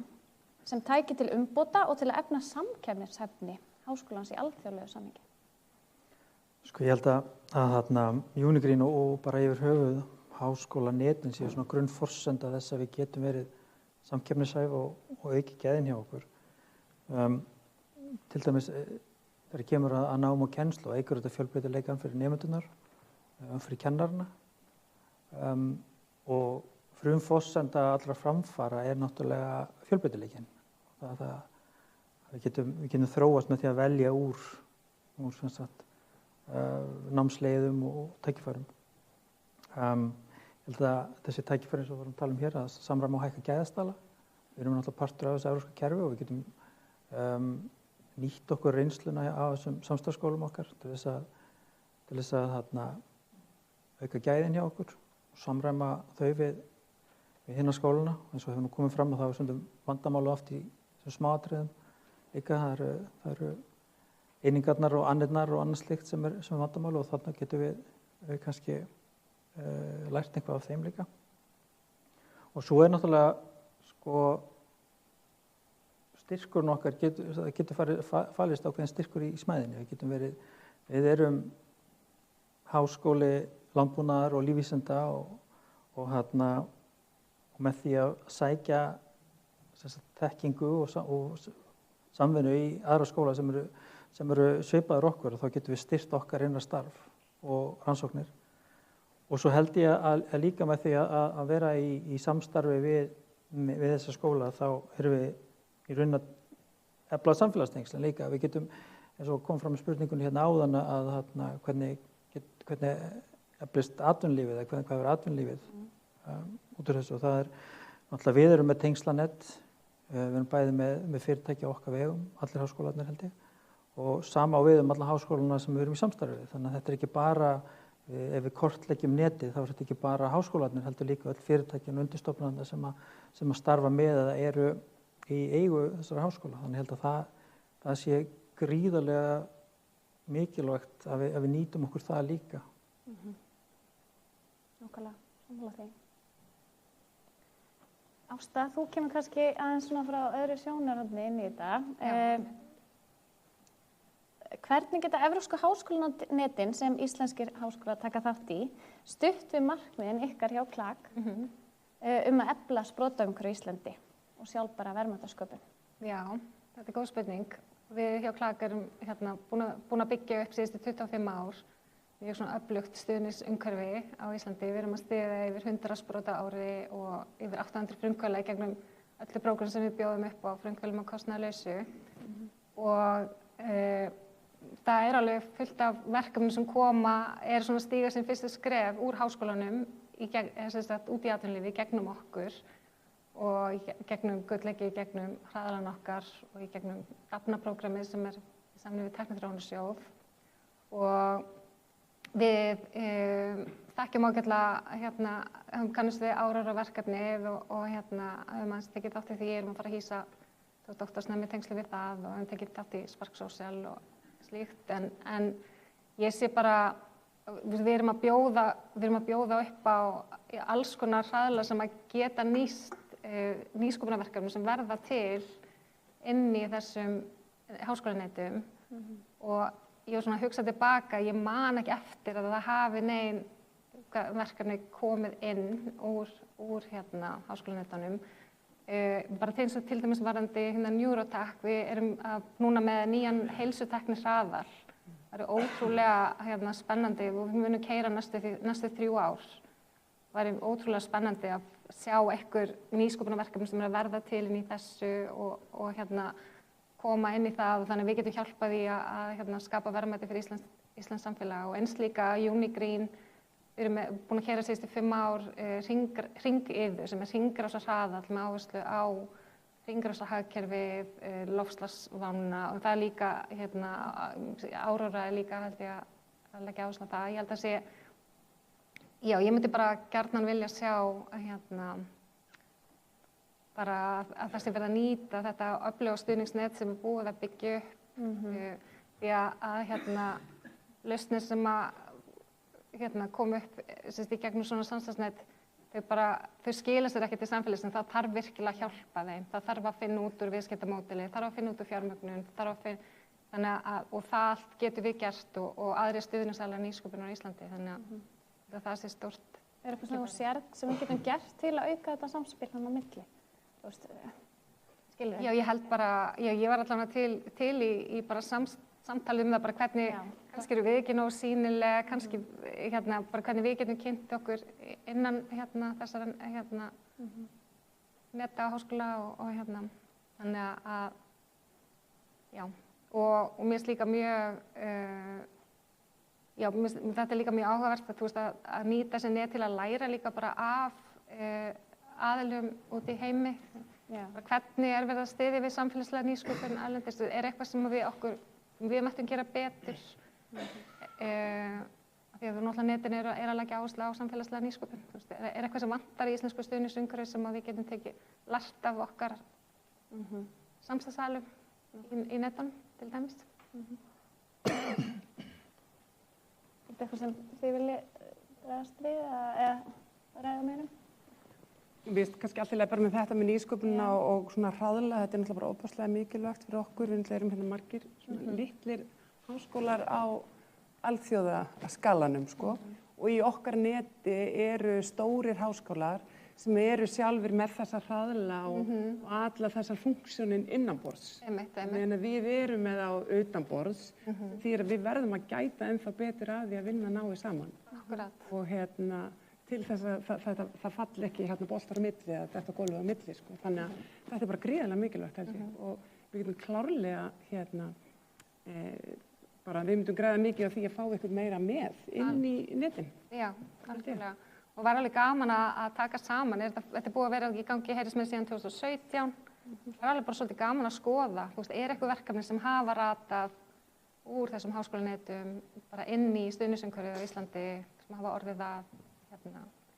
sem tæki til umbóta og til að efna samkeppnishæfni háskólans í alþjóðlegu samhengi? Sko ég held að Unigreen og bara yfir höfuð háskólanetin séu svona grunnforsenda þess að við getum verið samkeppnishæf og auki gæðin hjá okkur. Til dæmis þegar kemur að nám og kennslu og eykur þetta fjölbreytileikann fyrir nemendurnar, fyrir kennarana og frumforsenda allra framfara náttúrulega fjölbreytileikinn. Við getum þróast með því að velja úr námsleiðum og tækifærum. Ég held að þessi tækifæri sem við vorum að tala hér að samræma og hækka gæðastala. Við erum náttúrulega partur af þessu evrópska kerfi og við getum nýtt okkur reynsluna á þessum samstarfsskólum okkar til þess að auka gæðin hjá okkur og samræma þau við hinna skólana. Eins og hefur nú komið fram að það stundum vandamálu oft í þessum smáatriðum. Líka það eru einingarnar og annirnar og annað slíkt sem er vandamálu og þarna getum við kannski lært eitthvað af þeim líka. Og svo náttúrulega styrkurinn okkar getur falist ákveðin styrkur í smæðinni. Við erum háskóli landbúnaðar og lífvísinda og með því að sækja þekkingu og samvinnu í aðra skóla sem eru svipaðir okkur og þá getum við styrt okkar innra starf og rannsóknir. Og svo held ég að líka með því að vera í samstarfi við þessa skóla þá erum við í raun að efla samfélagstengslin líka. Við getum, eins og kom fram í spurningunni hérna áðan að hvernig eflist atvinnulífið eða hvað er atvinnulífið út úr þessu og það náttúrulega við erum með tengslanett, við erum bæði með fyrirtæki á okkar vegum, allir háskólarnir held ég og sama á við alla háskólana sem við erum í samstarfi við. Þannig að þetta er ekki bara ef við kortleggjum netið þá er þetta ekki bara háskólarnir heldur líka öll fyrirtækin og undirstofnanir sem að starfa með eða eru í eigu þessara háskóla. Þannig held að það sé gríðarlega mikilvægt að við nýtum okkur það líka. Nákvæmlega, sammála því. Ásta, þú kemur kannski aðeins svona frá öðru sjónarhorni inn í þetta. Hvernig geta evrópsku háskólanetin sem íslenskir háskólar taka þátt í stutt við markmiðin ykkar hjá KLAK að efla sprotaumhverfi í Íslandi og sjálfbæra verðmætasköpun? Já, þetta er góð spurning. Við hjá KLAK erum búin að byggja upp síðustu 25 ár mjög svona öflugt stuðningsumhverfi á Íslandi. Við erum að styðja yfir 100 sprota á ári og yfir 800 frumkvöðla í gegnum öllu prógram sem við bjóðum upp á frumkvöðlum á kostnaðarlausu. Og það er alveg fullt af verkefnum sem koma, er svona stíga sem fyrstu skref úr háskólanum út í atvinnulífi gegnum okkur og gegnum Gullleiki, gegnum hraðalan okkar og í gegnum DAFNA-prógramið sem er í samvinnu við Tækniþróunarsjóð. Og við þekkjum ágætlega, kannast við Aurora-verkefnið og höfum aðeins tekið þátt í því, erum að fara að hýsa doktorsnemi í tengslu við það og höfum tekið þátt í Spark Social og slíkt. En ég sé bara, við erum að bjóða upp á alls konar hraðla sem að geta nýst nýsköpunarverkefnum sem verða til inn í þessum háskólanetum. Og ég var svona að hugsa tilbaka, ég man ekki eftir að það hafi nein verkefni komið inn úr háskólanetunum. Bara til dæmis varðandi Neurotech, við erum núna með nýjan heilsutekni hraðal. Það eru ótrúlega spennandi og við munum keyra næstu 3 ár. Það er ótrúlega spennandi að sjá einhver nýsköpunarverkefni sem er að verða til inn í þessu og koma inn í það, og þannig við getum hjálpað í að skapa verðmæti fyrir Íslands samfélag. Og eins líka Unigreen, við erum búin að keyra síðustu 5 ár hringiðu sem er hringrásar hraðall með áherslu á hringrásarhagkerfið, loftslagsvána, og það er líka, Aurora er líka held ég að leggja áherslu á það. Ég held að sé, já, ég myndi bara gjarnan vilja sjá bara að það sé verið að nýta þetta öfluga stuðningsnet sem er búið að byggja upp, því að lausnir sem að koma upp í gegnum svona samstarfsnet, þau skila sér ekki til samfélagsins, það þarf virkilega að hjálpa þeim, það þarf að finna út úr viðskiptamódeli, það þarf að finna út úr fjármögnun, og það allt getur við gert og aðrir stuðningsaðilar nýsköpunar á Íslandi, þannig að það sé stórt. Er eitthvað sem þú sérð sem við getum gert til að auka þetta samspil á milli? Skilur þið? Já, ég held bara, ég var allavega til í bara samtalið það bara hvernig, kannski eru við ekki nógu sýnileg, kannski bara hvernig við getum kynnt okkur innan þessara neta á háskóla og þannig að, já, og mér finnst líka mjög, já, þetta er líka mjög áhugavert að nýta þessi net til að læra líka bara af aðilum út í heimi. Hvernig er verið að styðja við samfélagslega nýsköpun erlendis? Er eitthvað sem við mættum gera betur? Því að náttúrulega netin er að leggja áherslu á samfélagslega nýsköpun. Er eitthvað sem vantar í íslensku stuðningsumhverfi sem við getum lært af okkar samstarfsaðilum í netunum til dæmis? Er þetta eitthvað sem þið viljið ræðast við eða ræða meirum? Við veist kannski alltaf bara með þetta með nýsköpunina og svona hraðla, þetta er náttúrulega bara óbúslega mikilvægt fyrir okkur, við erum hérna margir litlir háskólar á alþjóðaskalanum, sko, og í okkar neti eru stórir háskólar sem eru sjálfur með þessa hraðla og alla þessar funksjónin innanborðs. Þannig að við erum með á utanborðs, því að við verðum að gæta ennþá betur að því að vinna náið saman. Akkurat. Og til þess að það falli ekki boltar á milli eða þetta gólfið á milli, sko. Þannig að þetta er bara gríðarlega mikilvægt, held ég. Og við getum klárlega bara við myndum græða mikið á því að fá eitthvað meira með inn í netin. Já, algjörlega. Og var alveg gaman að taka saman. Þetta er búið að vera í gangi Heyrismið síðan 2017. Það er alveg bara svolítið gaman að skoða. Er eitthvað verkefni sem hafa ratað úr þessum háskólanetum bara inn í stuðningsumhverfið á Íslandi sem hafa orðið að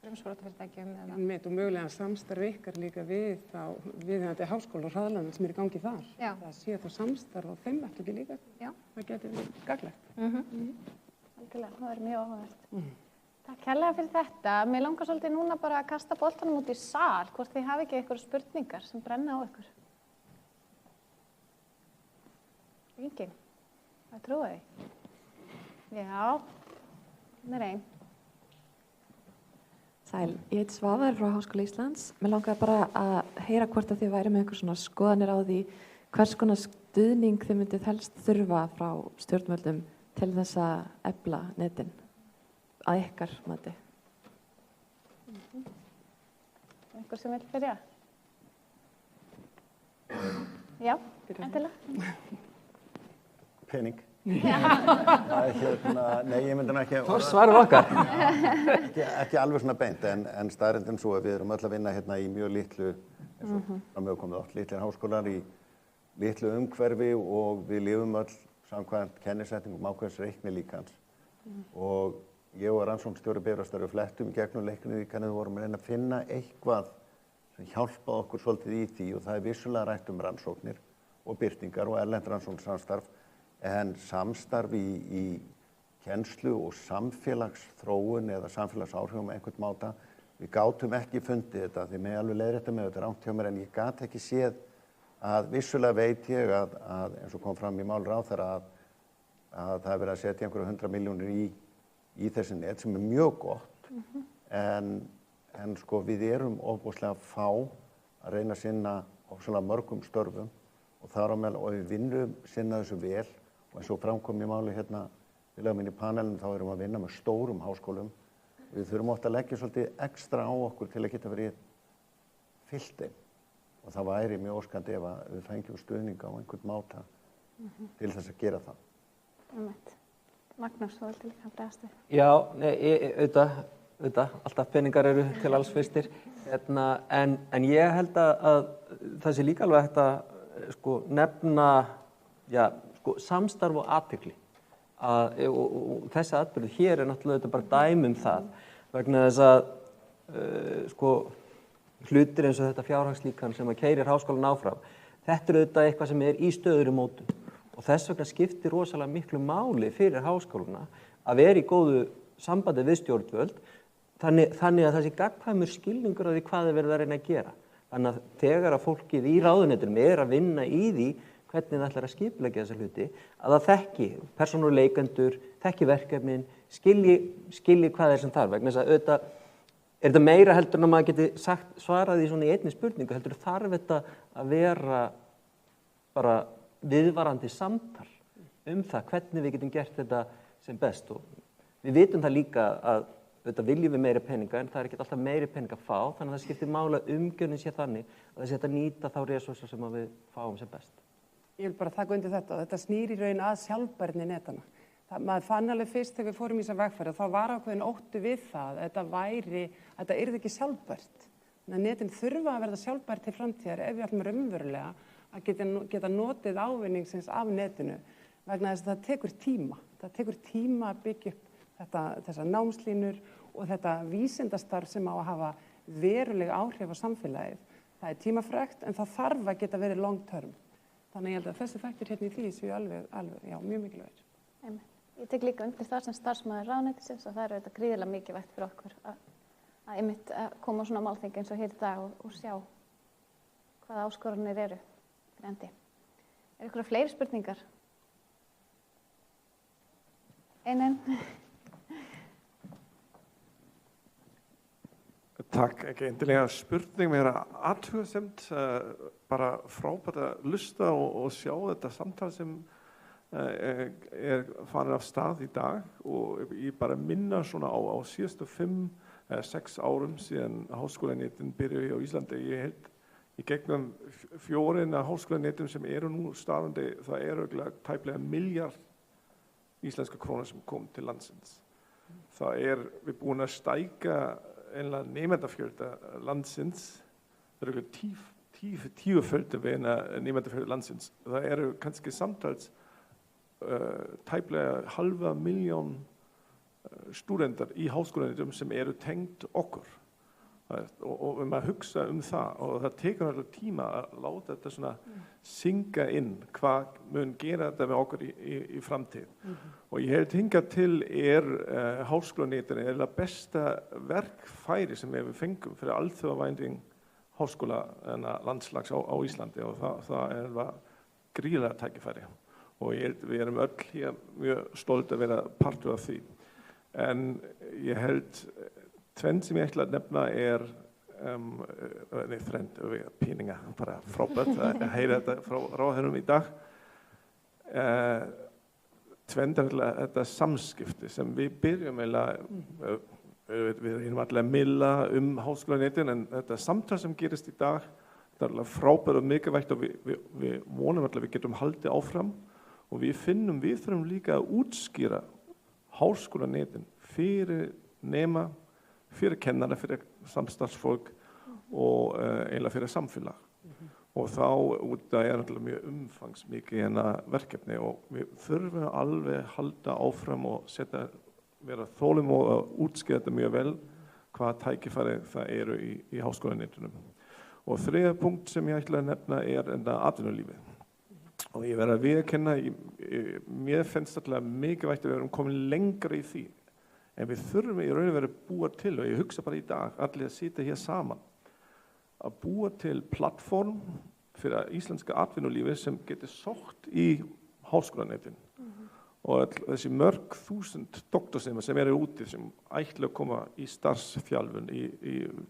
grunnsprótafyrirtækjum og mögulega samstarf ykkar líka við þetta háskóla og hraðlanum sem er í gangi þar. Það sé þá samstarf og þeim ættu ekki líka. Það getur verið gagnlegt. Algjörlega, það er mjög áhugavert. Takk kærlega fyrir þetta. Mér langar svolítið núna bara að kasta boltanum út í sal, hvort þið hafi ekki einhverjar spurningar sem brenna á ykkur. Engin? Það trúi því. Já, það er einn. Sæl, ég heiti Svavar frá Háskóla Íslands. Mér langaði bara að heyra hvort að þið væri með einhver svona skoðanir á því hvers konar stuðning þið myndið helst þurfa frá stjórnvöldum til þess að efla netin. að ykkar mati? Einhver sem vil byrja? Já, endilega. Pening. Nei, ég myndi ekki... Svarið okkar. Ekki alveg svona beint, en staðreyndin svo að við erum öll að vinna hérna í mjög litlu, eins og framöfu komið átt, litlir háskólar í litlu umhverfi og við lifum öll samkvæmt kennisetningum ákveðins reiknilíkans. Og ég og rannsóknarstjóri Bifrastar flettum í gegnum reiknilíkanið og vorum að reyna að finna eitthvað sem hjálpaði okkur svolítið í því og það er vissulega rætt rannsóknir og birtingar og erlend rannsóknarsamstarf en samstarf í kennslu og samfélagsþróun eða samfélagsáhrifum einhvern máta. Við gátum ekki fundið þetta því mig alveg leiðrétta með þetta rangt hjá mér en ég gat ekki séð að vissulega veit ég að eins og kom fram í máli ráðherra að það er verið að setja einhverja 100 milljónir í þessi net sem er mjög gott en sko við erum ofboðslega fá að reyna að sinna ofsalega mörgum störfum og þar á meðal og við vinnum sinna þessu vel og eins og framkom í máli hérna félaga mín í panelinu þá erum við að vinna með stórum háskólum. Við þurfum oft að leggja svolítið ekstra á okkur til að geta verið fyllt þeim og það væri mjög óskandi ef við fengjum stuðning á einhvern máta til þess að gera það. Magnús, þú vildi líka bregðast við? Já, auðvitað, alltaf peningar eru til alls fyrstir. En ég held að það sé líka alveg hægt að nefna samstarf og athygli. Og þessi atburður hér er náttúrulega bara dæmi það vegna þess að hlutir eins og þetta fjárhagslíkan sem að keyrir háskólann áfram. Þetta er auðvitað eitthvað sem er í stöðugri mótun og þess vegna skiptir rosalega miklu máli fyrir háskólana að vera í góðu sambandi við stjórnvöld þannig að það sé gagnkvæmur skilningur á því hvað er verið að reyna að gera. Þannig að þegar að fólkið í ráðuneytunum er að vinna í því hvernig það ætlar að skipuleggja þessa hluti, að það þekki persónuleikendur, þekki verkefnin, skilji hvað sem þarf. Vegna þess að auðvitað er þetta meira heldur en að maður geti svarað í svona í einni spurningu, heldur þarf þetta að vera bara viðvarandi samtal það hvernig við getum gert þetta sem best. Og við vitum það líka að auðvitað viljum við meiri peninga en það er ekki alltaf meiri peninga að fá, þannig að það skiptir máli að umgjörnin sé þannig að það sé hægt að nýta þá resursar sem við fáum sem best. Ég vil bara taka undir þetta og þetta snýr í raun að sjálfbærni netana. Maður fann alveg fyrst þegar við fórum í þessa vegferð og þá var ákveðin ótti við það þetta yrði ekki sjálfbært. Þannig að netin þurfa að verða sjálfbært til framtíðar ef við ætlum raunverulega að geta notið ávinningsins af netinu vegna þess að það tekur tíma. Það tekur tíma að byggja upp þessar námslínur og þetta vísindastarf sem á að hafa veruleg áhrif á samfélagið. Það er tímafrekt en það þarf að geta verið long term. Þannig ég held að þessi þættir hérna í því séu alveg mjög mikilvægir. Ég tek líka undir það sem starfsmaður ráðuneytisins og það er auðvitað gríðarlega mikilvægt fyrir okkur að einmitt koma á svona málþing eins og hér í dag og sjá hvaða áskoranir eru fyrir endi. Er ykkur fleiri spurningar? Ein. Takk, ekki endilega spurning, mér athugasemd, bara frábært að hlusta og sjá þetta samtal sem er farin af stað í dag og ég bara minna svona á síðustu 5-6 árum síðan háskólanetin byrjuði á Íslandi. Ég held í gegnum 4 háskólanetum sem eru nú starfandi, það eru tæplega miljard íslenska krónur sem kom til landsins. Það við búin að stækka einlega nemendafjölda landsins, það eru tíuföldu við nemendafjölda landsins. Það eru kannski samtals tæplega 500.000 stúdentar í háskólanetum sem eru tengt okkur. Og maður hugsa það og það tekur alltaf tíma að láta þetta svona synga inn hvað mun gera þetta með okkur í framtíð. Og ég held hingað til háskólanetin það besta verkfæri sem við fengum fyrir alþjóðavæðing háskóla landslags á Íslandi og það gríðarlega tækifæri. Og ég held við erum öll hér mjög stolt að vera partur af því. En ég held tvennt sem ég ætla að nefna þrennt peninga, bara frábært að heyra þetta frá ráðherrum í dag. þetta samskipti sem við byrjum við erum allir að milla háskólanetin en þetta samtal sem gerist í dag þetta alveg frábært og mikilvægt og við vonum allir að við getum haldið áfram og við þurfum líka að útskýra háskólanetin fyrir nema, fyrir kennara, fyrir samstarfsfólk og eiginlega fyrir samfélag. Og þá það náttúrulega mjög umfangsmikið verkefni og við þurfum alveg halda áfram og vera þolinmóð að útskýra þetta mjög vel hvaða tækifæri það eru í háskólanetunum. Og þriðja punkt sem ég ætla að nefna atvinnulífið. Og ég verð að viðurkenna, mér finnst alltaf mikilvægt að við erum komin lengra í því. En við þurfum í raun og veru búa til, og ég hugsa bara í dag, allir að sitja hér saman, að búa til plattform fyrir íslenska atvinnulífi sem getur sótt í háskólanetin. Og þessi mörg þúsund doktorsnema sem eru úti sem ætla að koma í starfsþjálfun,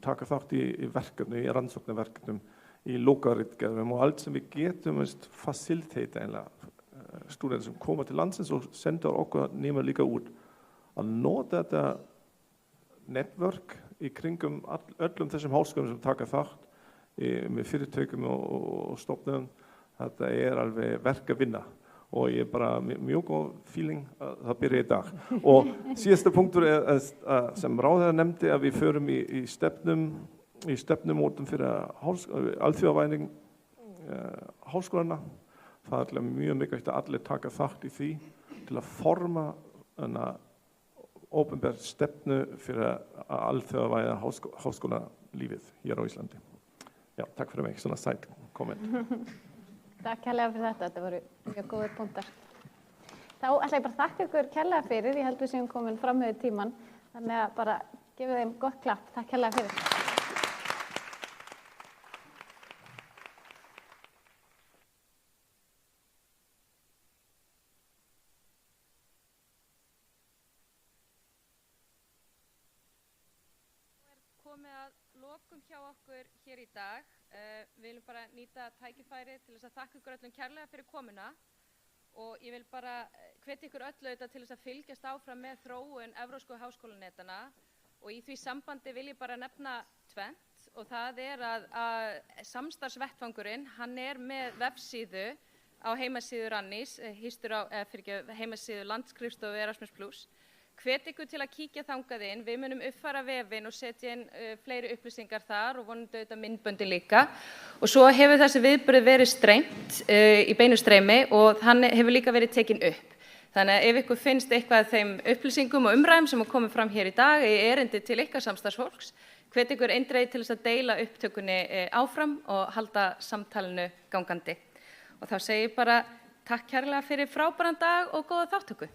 taka þátt í verkefnum, í rannsóknarverkefnum, í lokaritgerðum og allt sem við getum facilitate stúdentar sem koma til landsins og senda okkur nema líka út. Að nota þetta network í kringum öllum þessum háskólum sem taka þátt með fyrirtækjum og stofnunum, þetta alveg verk að vinna. Og ég bara mjög góð feeling að það byrja í dag. Og síðasta punktur sem ráðherra nefndi að við förum í stefnumótum fyrir alþjóðavæðing háskólana. Það mjög mikilvægt að allir taka þátt í því til að forma opinber stefnu fyrir alþjóðavæða háskólalífið hér á Íslandi. Já, takk fyrir mig, svona sætt komment. Takk kærlega fyrir þetta voru mjög góðir punktar. Þá ætla ég bara að þakka ykkur kærlega fyrir, ég held við séum komin fram með tíman, þannig að bara gefið þeim gott klapp. Takk kærlega fyrir. Komið að lokum hjá okkur hér í dag. Við viljum bara nýta tækifæri til þess að þakka ykkur öllum kærlega fyrir komuna og ég vil bara hvetja ykkur öll auðvitað til þess að fylgjast áfram með þróun evrópsku háskólanetana og í því sambandi vil ég bara nefna tvennt og það að samstarfsvettvangurinn, hann með vefsíðu á heimasíðu Rannís, heimasíðu Landskrifstofu Erasmus+. Hvet ykkur til að kíkja þangað inn, við munum uppfæra vefinn og setja inn fleiri upplýsingar þar og vonandi auðvitað myndböndi líka. Og svo hefur þessi viðburður verið streymt í beinu streymi og hann hefur líka verið tekinn upp. Þannig að ef ykkur finnst eitthvað af þeim upplýsingum og umræðum sem komið fram hér í dag í erindi til ykkar samstarfsfólks, hvet ykkur eindregið til þess að deila upptökunni áfram og halda samtalinu gangandi. Og þá segi ég bara takk kærlega fyrir frábæran dag og góða þáttöku.